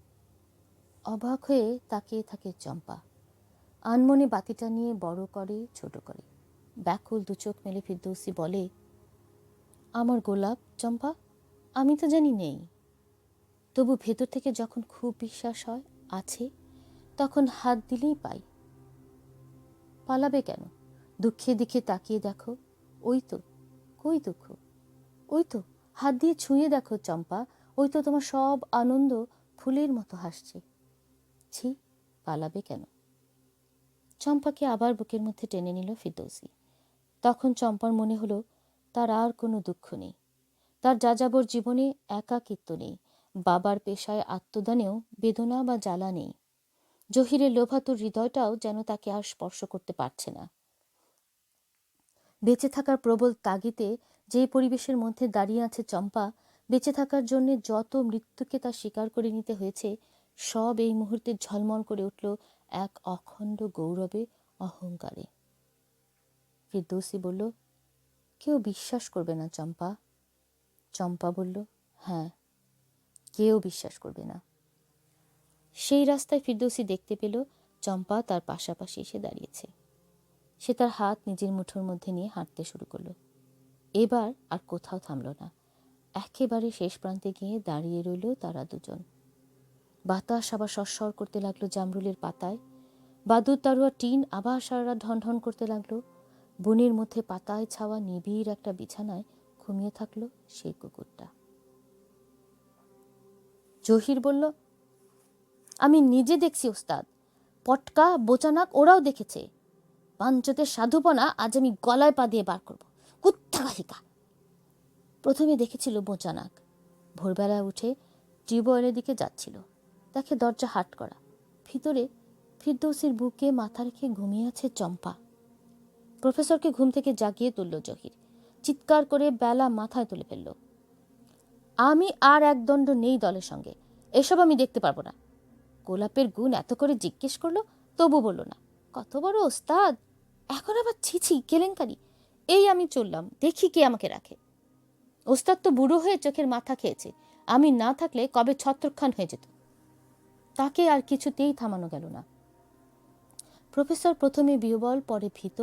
অবাক হয়ে তাকিয়ে থাকে চম্পা। আনমনে বাতিটা নিয়ে বড় করে ছোট করে ব্যাকুল দু চোখ মেলে ফিরদৌসী বলে, আমার গোলাপ চম্পা, আমি তো জানি নেই, তবু ভেতর থেকে যখন খুব বিশ্বাস হয় আছে, তখন হাত দিলেই পাই। পালাবে কেন? দুঃখের দিকে তাকিয়ে দেখো, ওই তো, কই দুঃখ? ওই তো, হাত দিয়ে ছুঁয়ে দেখো চম্পা, ওই তো তোমার সব আনন্দ ফুলের মতো হাসছে। ছি, পালাবে কেন? চম্পাকে আবার বুকের মধ্যে টেনে নিল ফিরদৌসী। তখন চম্পার মনে হলো তার আর কোনো দুঃখ নেই, তার যাযাবর জীবনে একাকিত্ব নেই, বাবার পেশায় আত্মদানেও বেদনা বা জ্বালা নেই। জহিরের লোভাতুর হৃদয়টাও যেন তাকে আর স্পর্শ করতে পারছে না। বেঁচে থাকার প্রবল তাগিদে যেই পরিবেশের মধ্যে দাঁড়িয়ে আছে চম্পা, বেঁচে থাকার জন্য যত মৃত্যুকে তার স্বীকার করে নিতে হয়েছে, সব এই মুহূর্তে ঝলমল করে উঠল এক অখণ্ড গৌরবে, অহংকারে। ফিরদৌসী বলল, কেউ বিশ্বাস করবে না চম্পা। চম্পা বলল, হ্যাঁ, কেউ বিশ্বাস করবে না। সেই রাস্তায় ফিরদৌসী দেখতে পেল চম্পা তার পাশাপাশি এসে দাঁড়িয়েছে। সে তার হাত নিজের মুঠোর মধ্যে নিয়ে হাঁটতে শুরু করলো। এবার আর কোথাও থামল না, একেবারে শেষ প্রান্তে গিয়ে দাঁড়িয়ে রইল তারা দুজন। বাতাস আবার সরসর করতে লাগলো জামরুলের পাতায়, বাদুর তারুয়া টিন আবার সারা ঢন ঢন করতে লাগলো। বনের মধ্যে পাতায় ছাওয়া নিবিড় একটা বিছানায় ঘুমিয়ে থাকলো সেই কুকুরটা। জহির বলল, আমি নিজে দেখছি ওস্তাদ, পটকা বোচানাক ওরাও দেখেছে। পাঞ্চতের সাধুপনা আজ আমি গলায় পা দিয়ে বার করবো, কুত্থাকাহিকা। প্রথমে দেখেছিল বোচানাক, ভোরবেলায় উঠে টিউবওয়েলের দিকে যাচ্ছিল, দেখে দরজা হাট করা, ভিতরে ফিরদৌসীর বুকে মাথা রেখে ঘুমিয়ে আছে চম্পা। প্রফেসরকে ঘুম থেকে জাগিয়ে তুলল জহির, চিৎকার করে বেলা মাথায় তুলে ফেলল, আমি আর এক দণ্ড নেই দলের সঙ্গে, এসব আমি দেখতে পারবো না। গোলাপের গুণ এত করে জিজ্ঞেস করলো, তবু বলল না। কত বড় ওস্তাদ, এখন আবার ছিছি কেলেঙ্কারি। এই আমি চললাম, দেখি কে আমাকে রাখে। ওস্তাদ তো বুড়ো হয়ে চোখের মাথা খেয়েছে, আমি না থাকলে কবে ছত্রখান হয়ে যেত। তাকে আর কিছুতেই থামানো গেল না। প্রফেসর প্রথমে বিহ্বল, পরে ভীত,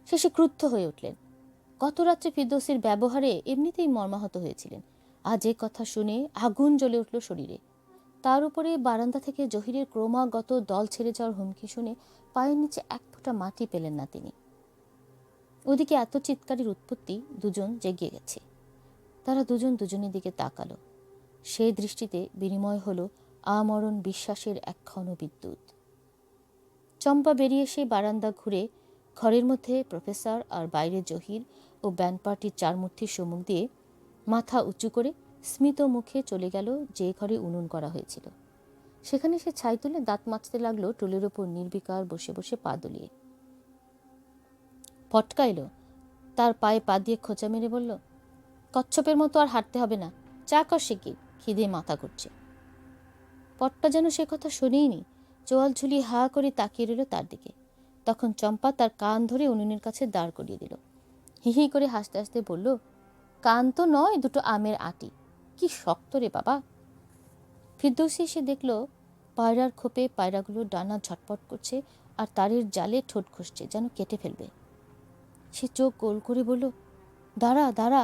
শেষে ক্রুদ্ধ হয়ে উঠলেন। গত রাত্রে ফিরদৌসীর ব্যবহারে এমনিতেই মর্মাহত হয়েছিলেন, আজ এ কথা শুনে আগুন জ্বলে উঠল শরীরে। তার উপরে বারান্দা থেকে জহিরের ক্রমাগত দল ছেড়ে যাওয়ার হুমকি শুনে পায়ের নিচে এক ফোঁটা মাটি পেলেন না তিনি। ওদিকে এত চিৎকারের উৎপত্তি, দুজন জেগে গেছে। তারা দুজন দুজনের দিকে তাকালো। সেই দৃষ্টিতে বিনিময় হলো আমরণ বিশ্বাসের একক্ষণ বিদ্যুৎ। চম্পা বেরিয়ে এসে বারান্দা ঘুরে ঘরের মধ্যে প্রফেসর আর বাইরে জহির ও ব্যান্ড পার্টির চার মূর্তির সম্মুখ দিয়ে মাথা উঁচু করে স্মিত মুখে চলে গেল যে ঘরে উনুন করা হয়েছিল। সেখানে সে ছাই তুলে দাঁত মাজতে লাগলো টুলের ওপর নির্বিকার বসে বসে পা দুলিয়ে। পটকা এলো, তার পায়ে পা দিয়ে খোঁচা মেরে বলল, কচ্ছপের মতো আর হাঁটতে হবে না, চা কর শিগগির, খিদে মাথা ঘুরছে। পটকা যেন সে কথা শুনেইনি, চোয়াল ঝুলিয়ে হা করে তাকিয়ে রইল তার দিকে। তখন চম্পা তার কান ধরে উনুনের কাছে দাঁড় করিয়ে দিল। হি করে হাসতে হাসতে বলল, কান তো নয়, দুটো আমের আটি। কি শক্ত রে বাবা। ফিরদৌসী এসে দেখল পায়রার খোপে পায়রাগুলো ডানা ঝটপট করছে আর তারের জালে ঠোঁট ঘষছে, যেন কেটে ফেলবে। সে চোখ গোল করে বলল, দাঁড়া দাঁড়া।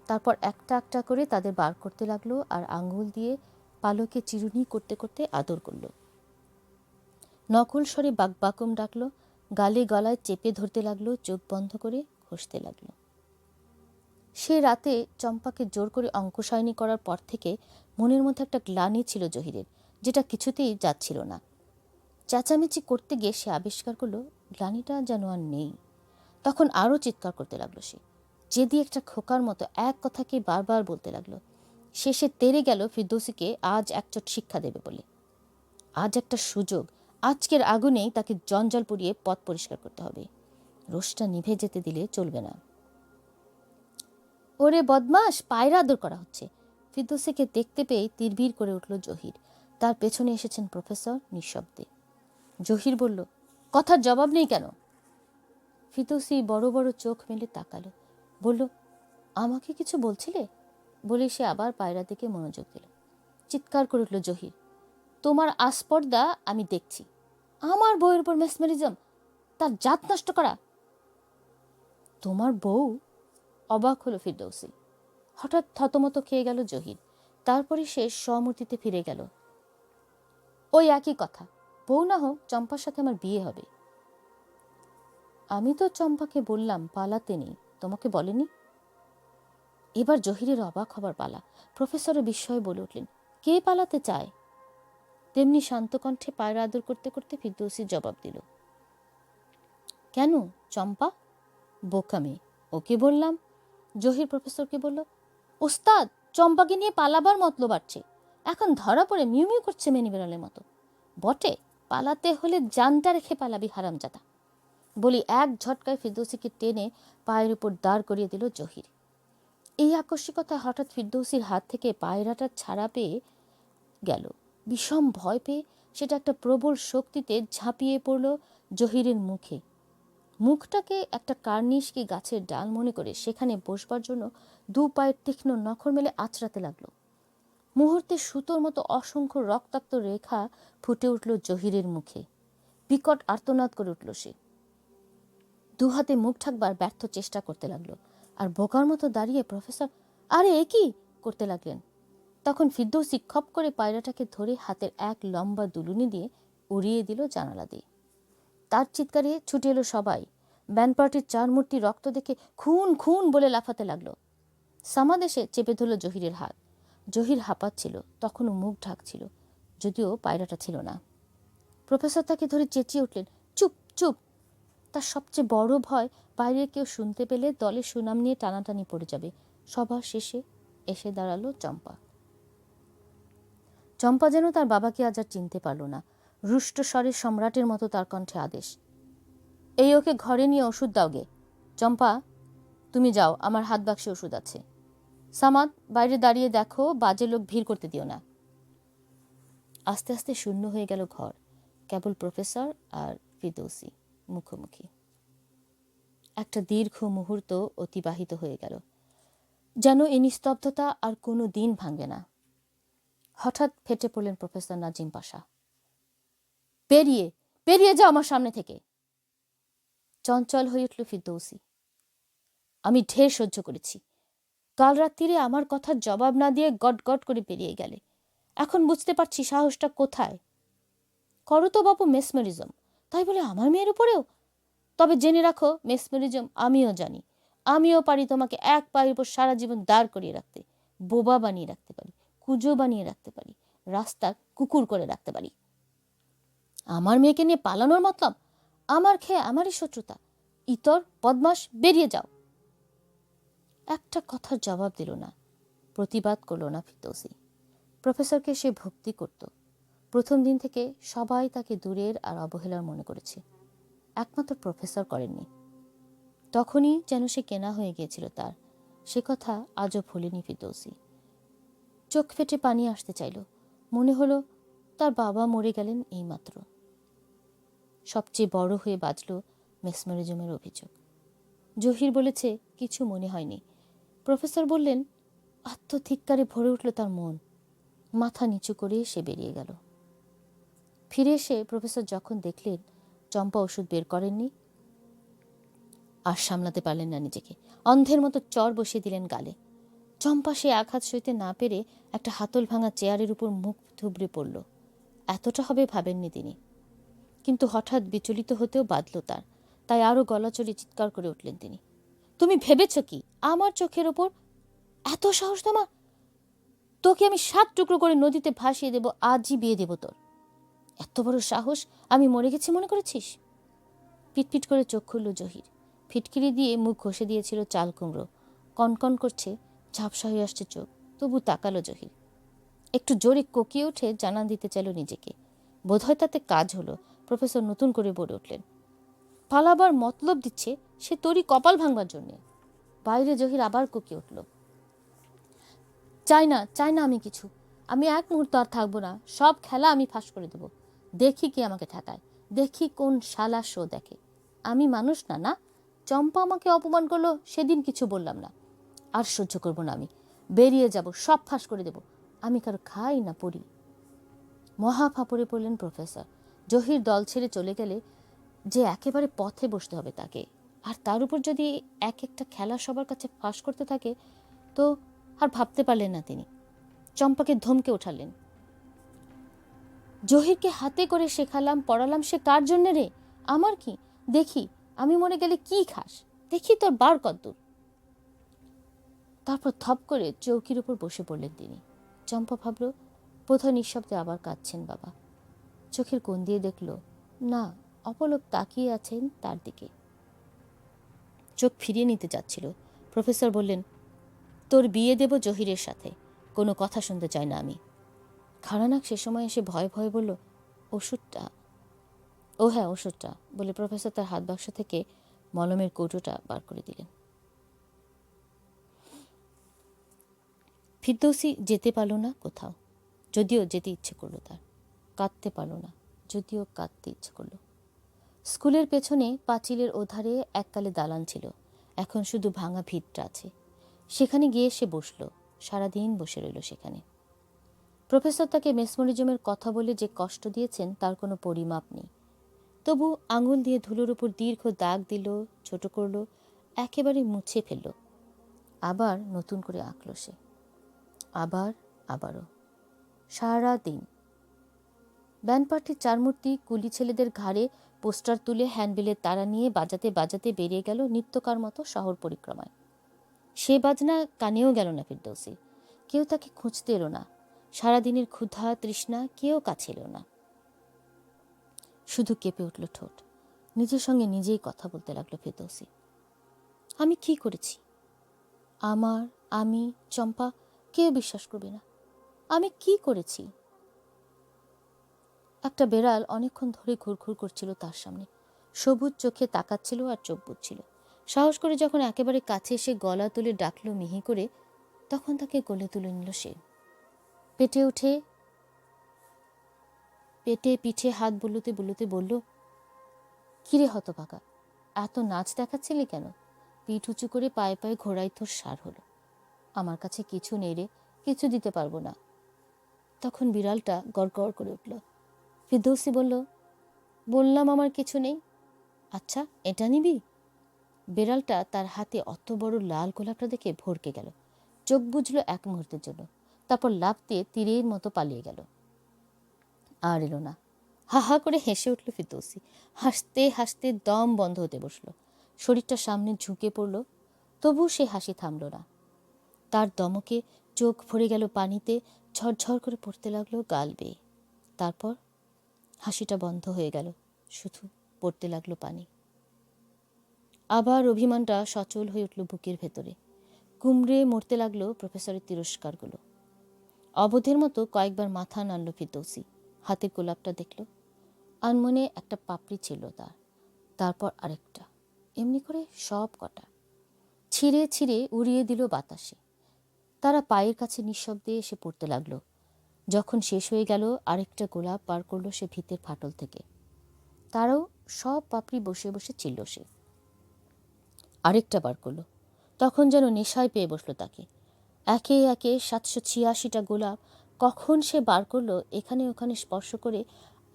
তারপর একটা একটা করে তাদের বার করতে লাগলো আর আঙ্গুল দিয়ে পালকে চিরুনি করতে করতে আদর করল। নকল স্বরে বাকবাকুম ডাকলো, গালে গলায় চেপে ধরতে লাগলো, চোখ বন্ধ করে ঘষতে লাগলো। সে রাতে চম্পাকে জোর করে অঙ্কশয়নী করার পর থেকে মনের মধ্যে একটা গ্লানি ছিল জহিরের, যেটা কিছুতেই যাচ্ছিল না। চেঁচামেচি করতে গিয়ে সে আবিষ্কার করলো গ্লানিটা যেন আর নেই। তখন আরও চিৎকার করতে লাগলো সে, যেদি একটা খোকার মতো এক কথাকে বারবার বলতে লাগলো। শেষে তেড়ে গেল ফিরদৌসীকে আজ একচোট শিক্ষা দেবে বলে। আজ একটা সুযোগ, আজকের আগুনেই তাকে জঞ্জাল পুড়িয়ে পথ পরিষ্কার করতে হবে। রোষটা নিভে যেতে দিলে চলবে না। ওরে বদমাস, পায়রা আদর করা হচ্ছে। ফিরদৌসীকে দেখতে পেয়ে তিরবির করে উঠল জহির। তার পেছনে এসেছেন প্রফেসর নিঃশব্দে। জহির বলল, কথার জবাব নেই কেন? ফিরদৌসী বড় বড় চোখ মেলে তাকালো, বলল, আমাকে কিছু বলছিলে? বলে সে আবার পায়রা দিকে মনোযোগ দিল। চিৎকার করে উঠল জহির, তোমার আস্পর্দা আমি দেখছি। আমার বউয়ের উপর মেসমেরিজম, তার জাত নষ্ট করা। তোমার বউ? অবাক হলো ফিরদৌসী। হঠাৎ থতমত খেয়ে গেল জহির। তারপরে সে স্বমূর্তিতে ফিরে গেল। ওই একই কথা, বউ না হোক, চম্পার সাথে আমার বিয়ে হবে। আমি তো চম্পাকে বললাম পালাতে নেই, তোমাকে বলেনি? এবার জহিরের অবাক হবার পালা। প্রফেসরের বিস্ময়ে বলে উঠলেন, কে পালাতে চায়? তেমনি শান্ত কণ্ঠে পায়রা আদর করতে করতে ফিরদৌসী জবাব দিল, কেন চম্পা? বোকা মেয়ে, ওকে বললাম। জহির প্রফেসরকে বলল, ওস্তাদ, চম্পাকে নিয়ে পালাবার মতলব বাড়ছে। এখন ধরা পড়ে মিউ মিউ করছে মেনি বেড়ালের মতো। বটে, পালাতে হলে জানটা রেখে পালাবি হারামজাদা। বলি এক ঝটকায় ফিরদৌসীকে টেনে পায়ের উপর দাঁড় করিয়ে দিল জহির। এই আকস্মিকতায় হঠাৎ ফিরদৌসীর হাত থেকে পায়রাটা ছাড়া পেয়ে গেল। বিষম ভয় পেয়ে সেটা একটা প্রবল শক্তিতে ঝাঁপিয়ে পড়ল জহিরের মুখে। মুখটাকে একটা কার্নিশ কি গাছের ডাল মনে করে সেখানে বসবার জন্য দু পায়ের তীক্ষ্ণ নখর মেলে আঁচড়াতে লাগলো। মুহূর্তে সুতোর মতো অসংখ্য রক্তাক্ত রেখা ফুটে উঠল জহিরের মুখে। বিকট আর্তনাদ করে উঠল সে। দুহাতে মুখ ঢাকবার ব্যর্থ চেষ্টা করতে লাগলো। আর বোকার মতো দাঁড়িয়ে প্রফেসর আরে এ কি করতে লাগলেন। তখন ফিরদৌসী খপ করে পায়রাটাকে ধরে হাতের এক লম্বা দুলুনি দিয়ে উড়িয়ে দিল জানালা দিয়ে। তার চিৎকারে ছুটে এলো সবাই। ব্যান্ড পার্টির চার মূর্তি রক্ত দেখে খুন খুন বলে লাফাতে লাগলো। সামাদ এসে চেপে ধরল জহিরের হাত। জহির হাঁপাচ্ছিল, তখনও মুখ ঢাকছিল, যদিও পায়রাটা ছিল না। প্রফেসর তাকে ধরে চেঁচিয়ে উঠলেন, চুপ চুপ। তার সবচেয়ে বড় ভয় বাইরে কেউ শুনতে পেলে দলের সুনাম নিয়ে টানাটানি পড়ে যাবে। সবার শেষে এসে দাঁড়ালো চম্পা। চম্পা যেন তার বাবাকে আজ আর চিনতে পারল না। রুষ্ট স্বরের সম্রাটের মতো তার কণ্ঠে আদেশ, এই ওকে ঘরে নিয়ে ওষুধ দাও গে। চম্পা, তুমি যাও, আমার হাত বাক্সে ওষুধ আছে। সামাদ, বাইরে দাঁড়িয়ে দেখো, বাজে লোক ভিড় করতে দিও না। আস্তে আস্তে শূন্য হয়ে গেল ঘর। কেবল প্রফেসর আর ফিরদৌসী মুখোমুখি। একটা দীর্ঘ মুহূর্ত অতিবাহিত হয়ে গেল, যেন এই নিস্তব্ধতা আর কোনো দিন ভাঙবে না। হঠাৎ ফেটে পড়লেন প্রফেসর নাজিম পাশা, বেরিয়ে বেরিয়ে যাও আমার সামনে থেকে। চঞ্চল হয়ে উঠল ফিরদৌসী, আমি ঢের সহ্য করেছি। কাল রাত্রিরে আমার কথার জবাব না দিয়ে গট গট করে বেরিয়ে গেলে। এখন বুঝতে পারছি সাহসটা কোথায়। করো তো বাবু মেসমেরিজম, তাই বলে আমার মেয়ের উপরেও? তবে জেনে রাখো, মেসমেরিজম আমিও জানি। আমিও পারি তোমাকে এক পায়ের উপর সারা জীবন দাঁড় করিয়ে রাখতে। বোবা বানিয়ে রাখতে পারি, কুজো বানিয়ে রাখতে পারি, রাস্তার কুকুর করে রাখতে পারি। আমার মেয়েকে নিয়ে পালানোর মতলব? আমার খেয়ে আমারই শত্রুতা। ইতর বদমাস, বেরিয়ে যাও। একটা কথার জবাব দিল না, প্রতিবাদ করল না ফিরদৌসী। প্রফেসরকে সে ভক্তি করত। প্রথম দিন থেকে সবাই তাকে দূরের আর অবহেলার মনে করেছে, একমাত্র প্রফেসর করেননি। তখনই যেন সে কেনা হয়ে গিয়েছিল তার। সে কথা আজও ভোলেনি ফিরদৌসী। চোখ ফেটে পানি আসতে চাইল। মনে হলো তার বাবা মরে গেলেন এইমাত্র। সবচেয়ে বড় হয়ে বাজল মেসমেরিজমের অভিযোগ। জহির বলেছে কিছু মনে হয়নি। প্রফেসর বললেন, আত্মধিক্কারে ভরে উঠল তার মন। মাথা নিচু করে সে বেরিয়ে গেল। ফিরে এসে প্রফেসর যখন দেখলেন চম্পা ওষুধ বের করেননি, আর সামলাতে পারলেন না নিজেকে। অন্ধের মতো চর বসিয়ে দিলেন গালে। চম্পা সে আঘাত সইতে না পেরে একটা হাতল ভাঙা চেয়ারের উপর মুখ থুবড়ে পড়ল। এতটা হবে ভাবেননি তিনি, কিন্তু হঠাৎ বিচলিত হতেও বাধল তার। তাই আরো গলা চড়ে চিৎকার করে উঠলেন তিনি, তুমি ভেবেছ কি আমার চোখের ওপর এত সাহস তোমার? তোকে আমি 7 টুকরো করে নদীতে ভাসিয়ে দেব, আজই বিয়ে দেব তোর। এত বড় সাহস! আমি মরে গেছি মনে করেছিস? পিটপিট করে চোখ খুলল জহির। ফিটকিরি দিয়ে মুখ ঘষে দিয়েছিল চাল কুমড়ো। কনকন করছে, ঝাপসা হয়ে আসছে চোখ। তবু তাকালো জহির। একটু জোরে কোকিয়ে উঠে জানান দিতে চাইল নিজেকে। বোধহয় তাতে কাজ হলো। প্রফেসর নতুন করে বলে উঠলেন, পালাবার মতলব দিচ্ছে সে তোরই কপাল ভাঙবার জন্যে। বাইরে জহির আবার কোকিয়ে উঠল, চাই না আমি কিছু। আমি এক মুহূর্ত আর থাকবো না। সব খেলা আমি ফাঁস করে দেব। দেখি কে আমাকে ঠেকায়, দেখি কোন শালা শো দেখে। আমি মানুষ না, না? চম্পা আমাকে অপমান করলো, সেদিন কিছু বললাম না। আর সহ্য করব না আমি। বেরিয়ে যাব, সব ফাঁস করে দেব। আমি কারো খাই না পড়ি। মহা ফাঁপড়ে পড়লেন প্রফেসর। জহির দল ছেড়ে চলে গেলে যে একেবারে পথে বসতে হবে তাকে। আর তার উপর যদি এক একটা খেলা সবার কাছে ফাঁস করতে থাকে, তো আর ভাবতে পারলেন না তিনি। চম্পাকে ধমকে উঠালেন, জহিরকে হাতে করে শেখালাম, পড়ালাম, সে কার জন্যে রে? আমার কি? দেখি আমি মরে গেলে কি খাস, দেখি তোর বার কদ্দূর। তারপর থপ করে চৌকির উপর বসে পড়লেন তিনি। চম্পা ভাবল, বোধহয় নিঃশব্দে আবার কাঁদছেন বাবা। চোখের কোণ দিয়ে দেখল, না, অপলক তাকিয়ে আছেন তার দিকে। চোখ ফিরিয়ে নিতে যাচ্ছিল। প্রফেসর বললেন, তোর বিয়ে দেব জহিরের সাথে, কোনো কথা শুনতে চাই না আমি। খাড়ানাক সে সময় এসে ভয়ে ভয়ে বলল, ওষুধটা? ও হ্যাঁ, ওষুধটা, বলে প্রফেসর তার হাত বাক্স থেকে মলমের কৌটোটা বার করে দিলেন। ফিরদৌসী যেতে পারল না কোথাও, যদিও যেতে ইচ্ছে করলো তার। কাঁদতে পারল না, যদিও কাঁদতে ইচ্ছে করলো। স্কুলের পেছনে পাঁচিলের ওধারে এককালে দালান ছিল, এখন শুধু ভাঙা ভিতটা আছে। সেখানে গিয়ে সে বসল। সারাদিন বসে রইল সেখানে। প্রফেসর তাকে মেসমরিজমের কথা বলে যে কষ্ট দিয়েছেন তার কোনো পরিমাপ নেই। তবু আঙুল দিয়ে ধুলোর উপর দীর্ঘ দাগ দিল, ছোট করল, একেবারে মুছে ফেলল। আবার নতুন করে আঁকল সে, আবারও সারা দিন। ব্যান্ডপার্টির চারমূর্তি কুলি ছেলেদের ঘাড়ে পোস্টার তুলে হ্যান্ডবেলের তারা নিয়ে বাজাতে বাজাতে বেরিয়ে গেল নিত্যকার মতো শহর পরিক্রমায়। সে বাজনা কানেও গেল না ফিরদৌসী। কেউ তাকে খুঁজতে এলো না। সারাদিনের ক্ষুধা তৃষ্ণা কেউ কাছে এলো না। শুধু কেঁপে উঠল ঠোঁট। নিজের সঙ্গে নিজেই কথা বলতে লাগলো ফিরদৌসী। আমি কি করেছি? আমি চম্পা, কেউ বিশ্বাস করবে না। আমি কি করেছি? একটা বেড়াল অনেকক্ষণ ধরে ঘুরঘুর করছিল তার সামনে। সবুজ চোখে তাকাচ্ছিল আর চোখ বুজছিল। সাহস করে যখন একেবারে কাছে এসে গলা তুলে ডাকলো মিহি করে, তখন তাকে কোলে তুলে নিল সে। পেটে পিঠে হাত বুলোতে বুলোতে বলল, কিরে হতভাগা, এত নাচ দেখাচ্ছিলি কেন? পিঠ উঁচু করে পায়ে পায়ে ঘোড়ায় তোর সার হলো। আমার কাছে কিছু নেই রে, কিছু দিতে পারবো না। তখন বিড়ালটা গড়গড় করে উঠল। ফিরদৌসী বলল, বললাম আমার কিছু নেই। আচ্ছা, এটা নিবি? বেড়ালটা তার হাতে অত বড় লাল গোলাপটা দেখে ভরকে গেল। চোখ বুঝলো এক মুহূর্তের জন্য, তারপর লাফ দিয়ে তীরের মতো পালিয়ে গেল। আর এলো না। হা হা করে হেসে উঠল ফিরদৌসী। হাসতে হাসতে দম বন্ধ হতে বসলো। শরীরটা সামনে ঝুঁকে পড়ল, তবু সে হাসি থামল না। তার দমকে চোখ ভরে গেল পানিতে, ঝরঝর করে পড়তে লাগলো গাল বেয়ে। তারপর হাসিটা বন্ধ হয়ে গেল, শুধু পড়তে লাগলো পানি। আবার অভিমানটা সচল হয়ে উঠল বুকের ভেতরে। কুমড়ে মরতে লাগলো প্রফেসরের তিরস্কারগুলো। অবধের মতো কয়েকবার মাথা নাড়ল ফিরদৌসী। হাতে গোলাপটা দেখল। আনমনে একটা পাপড়ি ছিল তার, তারপর আরেকটা, এমনি করে সব কটা ছিঁড়ে ছিঁড়ে উড়িয়ে দিল বাতাসে। তারা পায়ের কাছে নিঃশব্দে এসে পড়তে লাগলো। যখন শেষ হয়ে গেল, আরেকটা গোলাপ বার করলো সে ভিতের ফাটল থেকে। তারাও সব পাপড়ি বসে বসে ছিল সে। আরেকটা বার করলো। তখন যেন নেশায় পেয়ে বসলো তাকে। একে একে 786টা গোলাপ কখন সে বার করলো এখানে ওখানে স্পর্শ করে,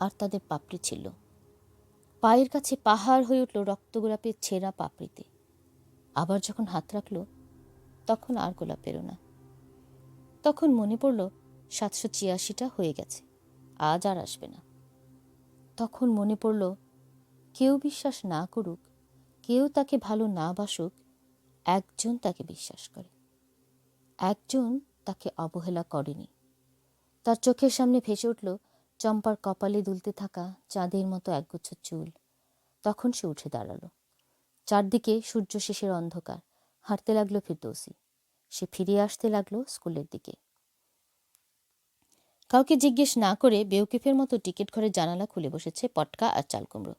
আর তাদের পাপড়ি ছিল। পায়ের কাছে পাহাড় হয়ে উঠল রক্তগোলাপের ছেঁড়া পাপড়িতে। আবার যখন হাত রাখল তখন আর গোলাপ পেল না। তখন মনে পড়ল 786টা হয়ে গেছে, আজ আর আসবে না। তখন মনে পড়ল কেউ বিশ্বাস না করুক, কেউ তাকে ভালো না বাসুক, একজন তাকে বিশ্বাস করে, একজন তাকে অবহেলা করেনি। তার চোখের সামনে ভেসে উঠল চম্পার কপালে দুলতে থাকা চাঁদের মতো একগুচ্ছ চুল। তখন সে উঠে দাঁড়ালো। চারদিকে সূর্য শেষের অন্ধকার। হাঁটতে লাগলো ফিরদৌসী। সে ফিরে আসতে লাগলো স্কুলের দিকে। কাউকে জিজ্ঞেস না করে বেউকিফের মতো টিকিট ঘরের জানালা খুলে বসেছে পটকা আর চালকুমড়ো।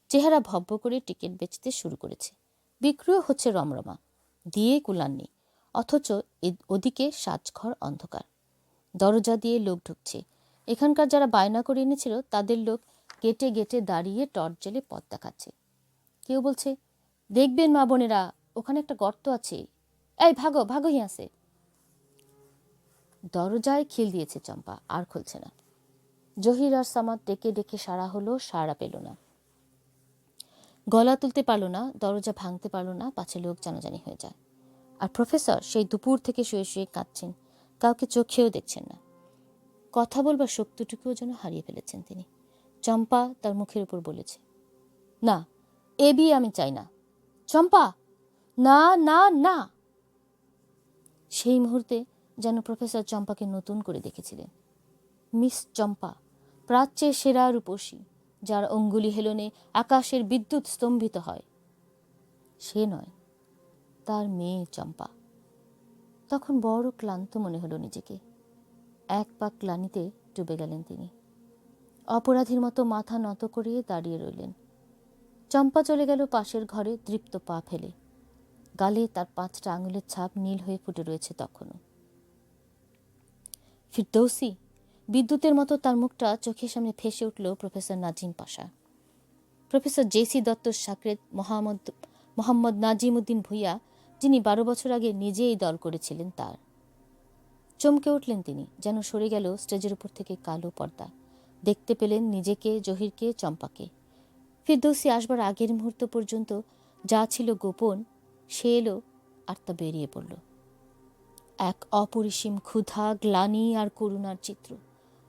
চেহারা ভব্য করে টিকিট বেচতে শুরু করেছে। বিক্রিও হচ্ছে রমরমা, দিয়ে কুলান নেই। অথচ ওদিকে সাজঘর অন্ধকার। দরজা দিয়ে লোক ঢুকছে। এখানকার যারা বায়না করে এনেছিল তাদের লোক গেটে গেটে দাঁড়িয়ে টর্চ জ্বেলে পথ দেখাচ্ছে। কেউ বলছে, দেখবেন মা বোনেরা, ওখানে একটা গর্ত আছে, এই ভাগো ভাগো হিয়াছে। দরজায় খিল দিয়েছে চম্পা, আর খুলছে না। জহির আর সামাদ ডেকে ডেকে সারা হলো, সাড়া পেল না। গলা তুলতে পারল না, দরজা ভাঙতে পারল না, পাছে লোক জানাজানি হয়ে যায়। আর প্রফেসর সেই দুপুর থেকে শুয়ে শুয়ে কাঁদছেন, কাউকে চোখেও দেখছেন না। কথা বলবার শক্তিটুকুও যেন হারিয়ে ফেলেছেন তিনি। চম্পা তার মুখের উপর বলেছে, না, এ বিয়ে আমি চাই না। চম্পা, না না না। সেই মুহূর্তে যেন প্রফেসর চম্পাকে নতুন করে দেখেছিলেন। মিস চম্পা, প্রাচ্যের সেরা রূপসী, যার অঙ্গুলি হেলনে আকাশের বিদ্যুৎ স্তম্ভিত হয়। সে নয়, তার মেয়ে চম্পা। তখন বড় ক্লান্ত মনে হলো নিজেকে। এক পা গ্লানিতে ডুবে গেলেন তিনি। অপরাধীর মতো মাথা নত করে দাঁড়িয়ে রইলেন। চম্পা চলে গেল পাশের ঘরে দৃপ্ত পা ফেলে। গালে তার 5টা আঙুলের ছাপ নীল হয়ে ফুটে রয়েছে তখনও। ফিরদৌসী, বিদ্যুতের মতো তার মুখটা চোখের সামনে ভেসে উঠল প্রফেসর নাজিম পাশা। প্রফেসর জেসি দত্ত সাকরেদ মোহাম্মদ নাজিমউদ্দিন ভূঁইয়া, যিনি 12 বছর আগে নিজেই দল করেছিলেন তার। চমকে উঠলেন তিনি, যেন সরে গেল স্টেজের উপর থেকে কালো পর্দা। দেখতে পেলেন নিজেকে, জহিরকে, চম্পাকে। ফিরদৌসী আসবার আগের মুহূর্ত পর্যন্ত যা ছিল গোপন, সে এলো আর তা বেরিয়ে পড়ল। এক অপরিসীম ক্ষুধা, গ্লানি আর করুণার চিত্র।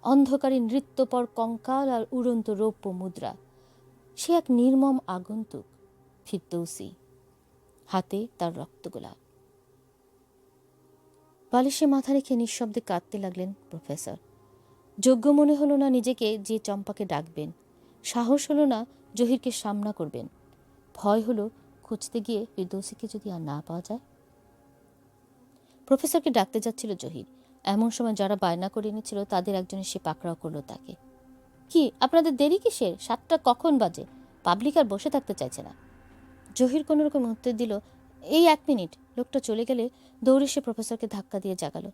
অন্ধকারে নৃত্যপর কঙ্কাল আর উড়ন্ত রৌপ্য মুদ্রা। সে এক নির্মম আগন্তুক, ফিরদৌসী। হাতে তার রক্তগোলাপ। বালিশে মাথা রেখে নিঃশব্দে কাঁদতে লাগলেন প্রফেসর। যোগ্য মনে হলো না নিজেকে যে চম্পাকে ডাকবেন। সাহস হলো না জহিরকে সামনা করবেন। ভয় হলো খুঁজতে গিয়ে ফিরদৌসীকে যদি আর না পাওয়া যায়। প্রফেসরকে ডাকতে যাচ্ছিল জহির। এমন সময় যারা বায়না করে এনেছিল তাদের একজনের সে পাকড়াও করলো তাকে। কি আপনাদের দেরি কিসের? 7টা কখন বাজে? পাবলিক আর বসে থাকতে চাইছে না। জহির কোনোরকম উত্তর দিল, এই 1 মিনিট। লোকটা চলে গেলে দৌড়ে সে প্রফেসরকে ধাক্কা দিয়ে জাগালো।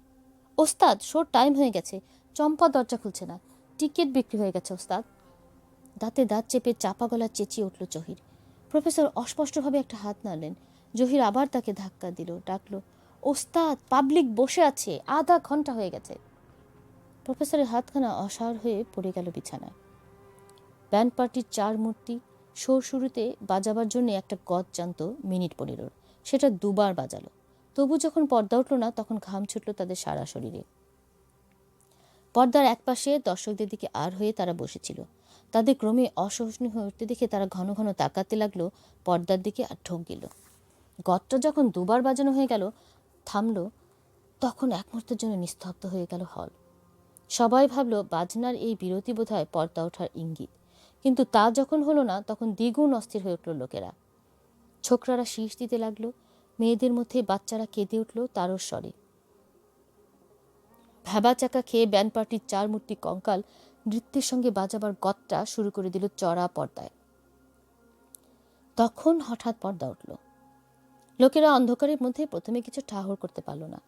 ওস্তাদ, শোর টাইম হয়ে গেছে। চম্পা দরজা খুলছে না। টিকিট বিক্রি হয়ে গেছে ওস্তাদ। দাঁতে দাঁত চেপে চাপা গলা চেঁচিয়ে উঠল জহির। প্রফেসর অস্পষ্টভাবে একটা হাত নাড়লেন। জহির আবার তাকে ধাক্কা দিল, ডাকলো, ওস্তাদ, পাবলিক বসে আছে, আধা ঘন্টা হয়ে গেছে। প্রফেসরের হাতখানা অসাড় হয়ে পড়ে গেল বিছানায়। ব্যান্ড পার্টির 4 মূর্তি শো শুরুতে বাজাবার জন্য একটা গজ জানতো মিনিট 15। সেটা 2বার বাজালো। তবু যখন পর্দা উঠল না তখন ঘাম ছুটল তাদের সারা শরীরে। পর্দার একপাশে দর্শকদের দিকে আর হয়ে তারা বসেছিল। তাদের ক্রমে অসহনীয় হয়ে উঠতে দেখে তারা ঘন ঘন তাকাতে লাগলো পর্দার দিকে আর ঢোক গেল। গজটা যখন 2বার বাজানো হয়ে গেল, থামলো, তখন এক মুহূর্তের জন্য নিস্তব্ধ হয়ে গেল হল। সবাই ভাবল বাজনার এই বিরতি বোধহয় পর্দা ওঠার ইঙ্গিত। কিন্তু তা যখন হলো না তখন দ্বিগুণ অস্থির হয়ে উঠল লোকেরা। ছোকরারা শীষ দিতে লাগলো। মেয়েদের মধ্যে বাচ্চারা কেঁদে উঠল তারর স্বরে। ভ্যাবা চাকা খেয়ে ব্যান্ড পার্টির 4 মূর্তি কঙ্কাল নৃত্যের সঙ্গে বাজাবার গতটা শুরু করে দিল চড়া পর্দায়। তখন হঠাৎ পর্দা উঠল। লোকেরা অন্ধকারের মধ্যে প্রথমে কিছু ঠাহর করতে পারল না।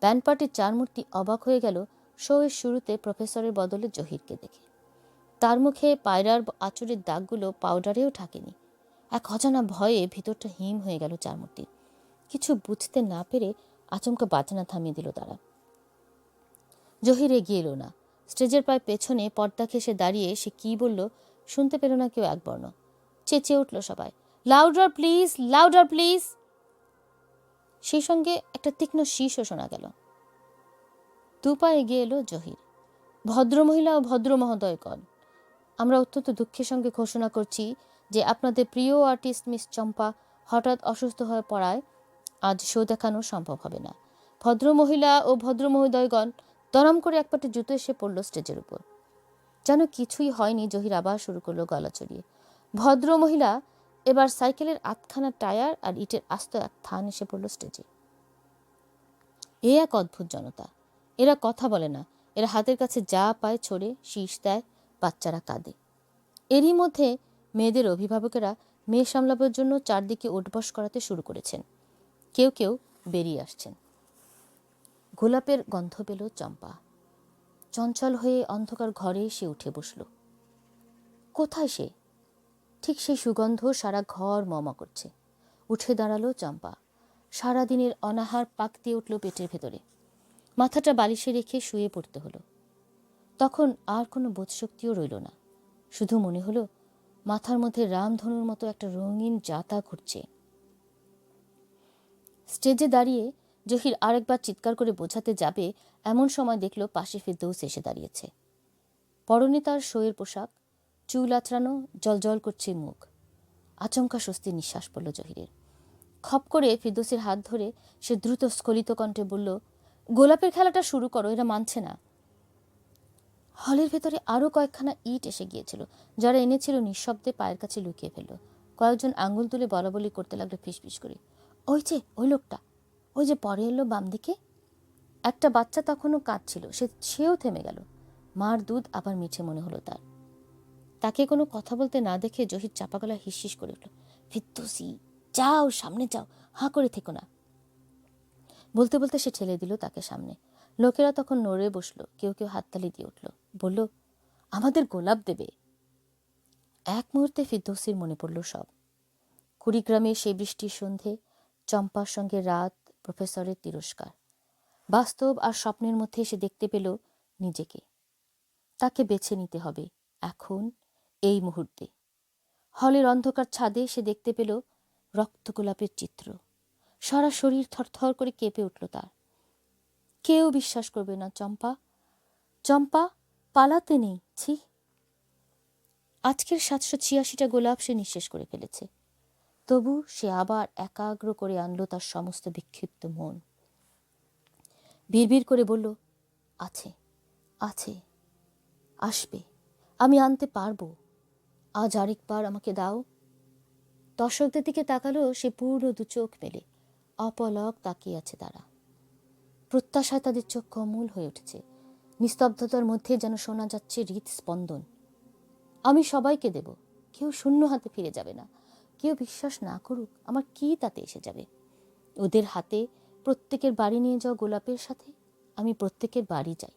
ব্যান্ড পার্টির 4 মূর্তি অবাক হয়ে গেল শো এর শুরুতে প্রফেসরের বদলে জহিরকে দেখে। তার মুখে পায়রার আঁচড়ের দাগগুলো পাউডারেও ঢাকেনি। এক অজানা ভয়ে ভিতরটা হিম হয়ে গেল চারমূর্তির। কিছু বুঝতে না পেরে আচমকা বাজনা থামিয়ে দিল তারা। জহির এগিয়ে এলো না। স্টেজের প্রায় পেছনে পর্দা ঘেঁষে দাঁড়িয়ে সে কি বলল শুনতে পেল না কেউ এক বর্ণ। চেঁচিয়ে উঠল সবাই, লাউডার প্লিজ, লাউডার প্লিজ। সেই সঙ্গে একটা তীক্ষ্ণ শীষও শোনা গেল। দুপা এগিয়ে এলো জহির। ভদ্রমহিলা ও ভদ্র মহোদয়গণ, আমরা অত্যন্ত দুঃখের সঙ্গে ঘোষণা করছি যে আপনাদের প্রিয় আর্টিস্ট মিস চম্পা হঠাৎ অসুস্থ হয়ে পড়ায় আজ শো দেখানো সম্ভব হবে না। ভদ্রমহিলা ও ভদ্র মহোদয়গণ, দরম করে এক পাটে জুতো এসে পড়ল স্টেজের উপর। যেন কিছুই হয়নি, জহির আবার শুরু করলো গলা চড়িয়ে, ভদ্রমহিলা। এবার সাইকেলের আধখানা টায়ার আর ইটের আস্ত এক থান এসে পড়ল স্টেজে। এ এক অদ্ভুত জনতা। এরা কথা বলে না, এরা হাতের কাছে যা পায় ছড়ে শীষ দেয়, বাচ্চারা কাঁদে। এরই মধ্যে মেয়েদের অভিভাবকেরা মেয়ে সামলাবার জন্য চারদিকে উঠবস করাতে শুরু করেছেন। কেউ কেউ বেরিয়ে আসছেন। গোলাপের গন্ধ পেল চম্পা। চঞ্চল হয়ে অন্ধকার ঘরে সে উঠে বসল। কোথায় সে? ঠিক সেই সুগন্ধ সারা ঘর মমা করছে। উঠে দাঁড়ালো চম্পা। সারাদিনের অনাহার পাক দিয়ে উঠল পেটের ভেতরে। মাথাটা বালিশে রেখে শুয়ে পড়তে হলো। তখন আর কোনো বোধশক্তিও রইল না। শুধু মনে হলো মাথার মধ্যে রামধনুর মতো একটা রঙিন জাতা ঘুরছে। স্টেজে দাঁড়িয়ে জহির আরেকবার চিৎকার করে বোঝাতে যাবে এমন সময় দেখল পাশে ফিরদৌস এসে দাঁড়িয়েছে। পরনে তার শোয়ের পোশাক, চুল আঁচড়ানো, জলজল করছে মুখ। আচমকা স্বস্তির নিঃশ্বাস পড়ল জহিরের। খপ করে ফিরদৌসের হাত ধরে সে দ্রুত স্খলিত কণ্ঠে বলল, গোলাপের খেলাটা শুরু করো, এরা মানছে না। হলের ভেতরে আরও কয়েকখানা ইট এসে গিয়েছিল। যারা এনেছিল নিঃশব্দে পায়ের কাছে লুকিয়ে ফেলল। কয়েকজন আঙুল তুলে বলাবলি করতে লাগলো ফিসফিস করে, ওই যে ওই লোকটা, ওই যে পরে এলো বাম দিকে। একটা বাচ্চা তখনও কাঁদছিল, সেও থেমে গেল। মার দুধ আবার মিঠে মনে হলো তার। তাকে কোনো কথা বলতে না দেখে জহির চাপা গলা হিসহিস করে উঠল, ফিরদৌসি, যাও সামনে যাও, হাঁ করে থেকো না। বলতে বলতে সে ঠেলে দিল তাকে সামনে। লোকেরা তখন নড়ে বসলো, কেউ কেউ হাততালি দিয়ে উঠল, বলল, আমাদের গোলাপ দেবে। এক মুহূর্তে ফিরদৌসির মনে পড়ল সব। কুড়িগ্রামে সেই বৃষ্টির সন্ধে, চম্পার সঙ্গে রাত, প্রফেসরের তিরস্কার। বাস্তব আর স্বপ্নের মধ্যে সে দেখতে পেল নিজেকে। তাকে বেছে নিতে হবে এখন, এই মুহূর্তে। হলের অন্ধকার ছাদে সে দেখতে পেল রক্তগোলাপের চিত্র। সারা শরীর থরথর করে কেঁপে উঠল তার। কেউ বিশ্বাস করবে না চম্পা, চম্পা, পালাতে নেই। ছি, আজকের 786টা গোলাপ সে নিঃশেষ করে ফেলেছে। তবু সে আবার একাগ্র করে আনলো তার সমস্ত বিক্ষিপ্ত মন। বিড়বিড় করে বলল, আছে, আছে, আসবে, আমি আনতে পারবো, আজ আরেকবার আমাকে দাও। দর্শকদের দিকে তাকালো সে পূর্ণ দু চোখ মেলে। অপলক তাকিয়ে আছে তারা। প্রত্যাশায় তাদের চোখ কমল হয়ে উঠেছে। নিস্তব্ধতার মধ্যে যেন শোনা যাচ্ছে হৃদস্পন্দন। আমি সবাইকে দেব, কেউ শূন্য হাতে ফিরে যাবে না। কেউ বিশ্বাস না করুক, আমার কি তাতে এসে যাবে। ওদের হাতে প্রত্যেকের বাড়ি নিয়ে যাওয়া গোলাপের সাথে আমি প্রত্যেকের বাড়ি যাই।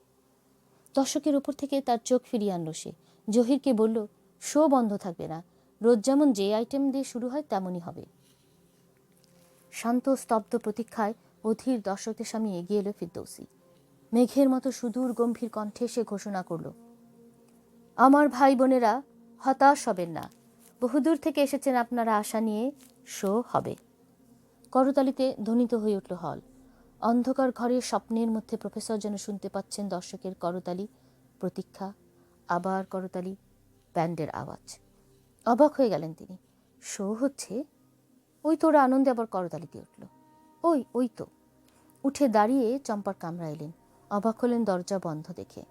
দর্শকের উপর থেকে তার চোখ ফিরিয়ে আনলো সে। জহিরকে বলল, শো বন্ধ থাকবে না, রোজ যেমন যে আইটেম দিয়ে শুরু হয় তেমনই হবে। শান্ত স্তব্ধ প্রতীক্ষায় অধীর দর্শকদের সামনে এগিয়ে এলো ফিরদৌসি। মেঘের মতো সুদূর গম্ভীর কণ্ঠে সে ঘোষণা করল, আমার ভাই বোনেরা, হতাশ হবেন না। বহুদূর থেকে এসেছেন আপনারা আশা নিয়ে, শো হবে। করতালিতে ধ্বনিত হয়ে উঠল হল। অন্ধকার ঘরে স্বপ্নের মধ্যে প্রফেসর যেন শুনতে পাচ্ছেন দর্শকের করতালি, প্রতীক্ষা, আবার করতালি, ব্যান্ডের আওয়াজ। অবাক হয়ে গেলেন তিনি। শো হচ্ছে? ওই তো ওরা আনন্দে আবার করতালি দিয়ে উঠল। ওই তো। উঠে দাঁড়িয়ে চম্পার কামরা এলেন। অবাক হলেন দরজা বন্ধ দেখে।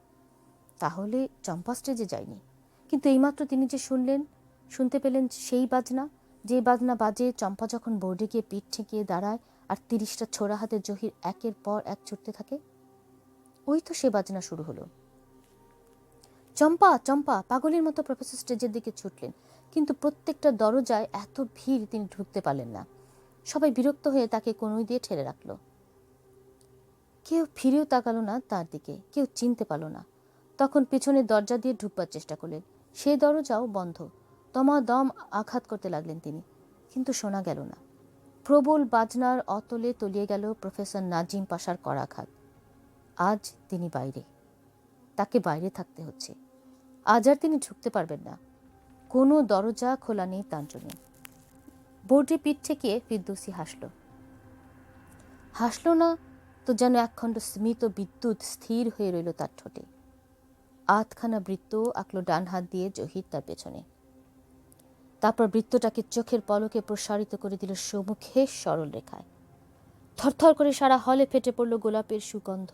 তাহলে চম্পা স্টেজে যায়নি। কিন্তু এইমাত্র তিনি যে শুনতে পেলেন সেই বাজনা, যে বাজনা বাজে চম্পা যখন বোর্ডে গিয়ে পিঠ ঠেকিয়ে দাঁড়ায় আর 30টা ছোড়া হাতে জহির একের পর এক ছুটতে থাকে। ওই তো সে বাজনা শুরু হলো। চম্পা, চম্পা, পাগলের মতো প্রফেসর স্টেজের দিকে ছুটলেন। কিন্তু প্রত্যেকটা দরজায় এত ভিড়, তিনি ঢুকতে পারলেন না। সবাই বিরক্ত হয়ে তাকে কনুই দিয়ে ঠেলে রাখল। কেউ ফিরেও তাকালো না তার দিকে, কেউ চিনতে পারল না। তখন পিছনের দরজা দিয়ে ঢুকবার চেষ্টা করলেন। সে দরজাও বন্ধ। দমাদম আঘাত করতে লাগলেন তিনি। কিন্তু শোনা গেল না। প্রবল বাজনার অতলে তলিয়ে গেল প্রফেসর নাজিম পাশার করাঘাত। আজ তিনি বাইরে, তাকে বাইরে থাকতে হচ্ছে। আজ আর তিনি ঢুকতে পারবেন না। কোনো দরজা খোলা নেই তার জন্য। বোর্ডে পিঠ ঠেকিয়ে ফিরদৌসী হাসল না তো যেন একখণ্ড স্মিত বিদ্যুৎ স্থির হয়ে রইল তার ঠোঁটে। আধখানা বৃত্ত আঁকলো ডান হাত দিয়ে জহির তার পেছনে। তারপর বৃত্তটাকে চোখের পলকে প্রসারিত করে দিল সম্মুখে সরল রেখায়। থরথর করে সারা হলে ফেটে পড়ল গোলাপের সুগন্ধ।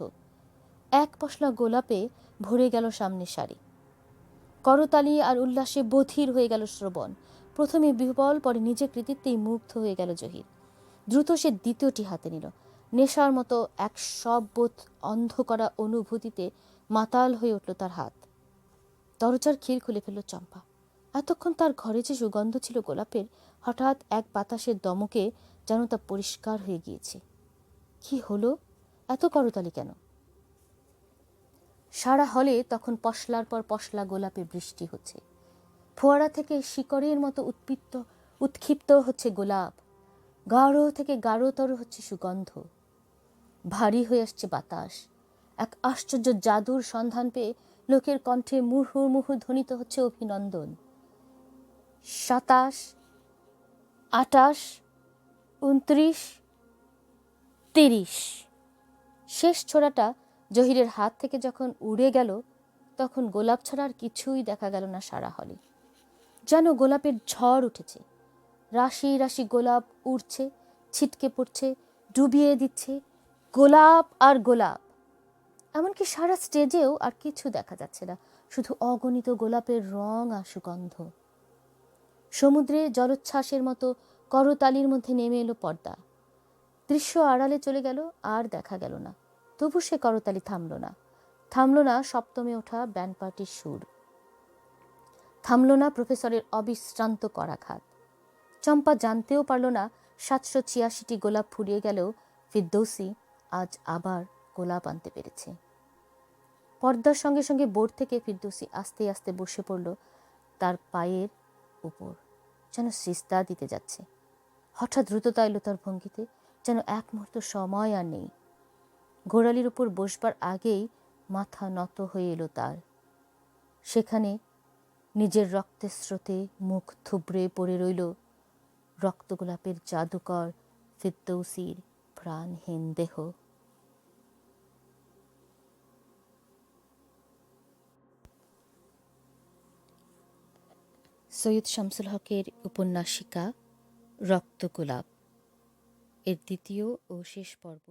এক পশলা গোলাপে ভরে গেল সামনে সারি। করতালি আর উল্লাসে বধির হয়ে গেল শ্রবণ। প্রথমে বিহ্বল, পরে নিজের কৃতিত্বেই মুগ্ধ হয়ে গেল জহির। দ্রুত সে দ্বিতীয়টি হাতে নিল। নেশার মতো এক সববোধ অন্ধ করা অনুভূতিতে মাতাল হয়ে উঠল তার হাত। দরজার খিল খুলে ফেলল চম্পা। এতক্ষণ তার ঘরে যে সুগন্ধ ছিল গোলাপের, হঠাৎ এক বাতাসের দমকে যেন তা পরিষ্কার হয়ে গিয়েছে। কি হলো? এত করতালি কেন? সারা হলে তখন পশলার পর পশলা গোলাপে বৃষ্টি হচ্ছে। ফোয়ারা থেকে শিকড়ের মতো উৎক্ষিপ্ত হচ্ছে গোলাপ। গাঢ় থেকে গাঢ়তর হচ্ছে সুগন্ধ। ভারী হয়ে আসছে বাতাস। এক আশ্চর্য জাদুর সন্ধান পেয়ে লোকের কণ্ঠে মুহুর্মুহু ধ্বনিত হচ্ছে অভিনন্দন। 27, 28, 29, 30। শেষ ছোড়াটা জহিরের হাত থেকে যখন উড়ে গেল, তখন গোলাপ ছাড়া আর কিছুই দেখা গেল না সারা হলে। যেন গোলাপের ঝড় উঠেছে। রাশি রাশি গোলাপ উড়ছে, ছিটকে পড়ছে, ডুবিয়ে দিচ্ছে। গোলাপ আর গোলাপ। এমনকি সারা স্টেজেও আর কিছু দেখা যাচ্ছে না, শুধু অগণিত গোলাপের রং আর সুগন্ধ। সমুদ্রে জলোচ্ছ্বাসের মতো করতালির মধ্যে নেমে এলো পর্দা। দৃশ্য আড়ালে চলে গেল, আর দেখা গেল না। তবু সে করতালি থামল না সপ্তমে ওঠা ব্যান্ড পার্টির সুর, থামল না প্রফেসরের অবিশ্রান্ত করাঘাত। চম্পা জানতেও পারল না 786টি গোলাপ ফুরিয়ে গেলেও ফিরদৌসী আজ আবার গোলাপ আনতে পেরেছে। পর্দার সঙ্গে সঙ্গে বোর্ড থেকে ফিরদৌসী আস্তে আস্তে বসে পড়ল তার পায়ের উপর, যেন সিজদা দিতে যাচ্ছে। হঠাৎ দ্রুততা এলো তার ভঙ্গিতে, যেন এক মুহূর্ত সময় আর নেই। গোড়ালির উপর বসবার আগেই মাথা নত হয়ে এলো তার। সেখানে নিজের রক্তের স্রোতে মুখ থুবড়ে পড়ে রইল রক্তগোলাপের জাদুকর ফিরদৌসীর প্রাণহীন দেহ। সৈয়দ শামসুল হকের উপন্যাসিকা রক্তগোলাপ এর দ্বিতীয় ও শেষ পর্ব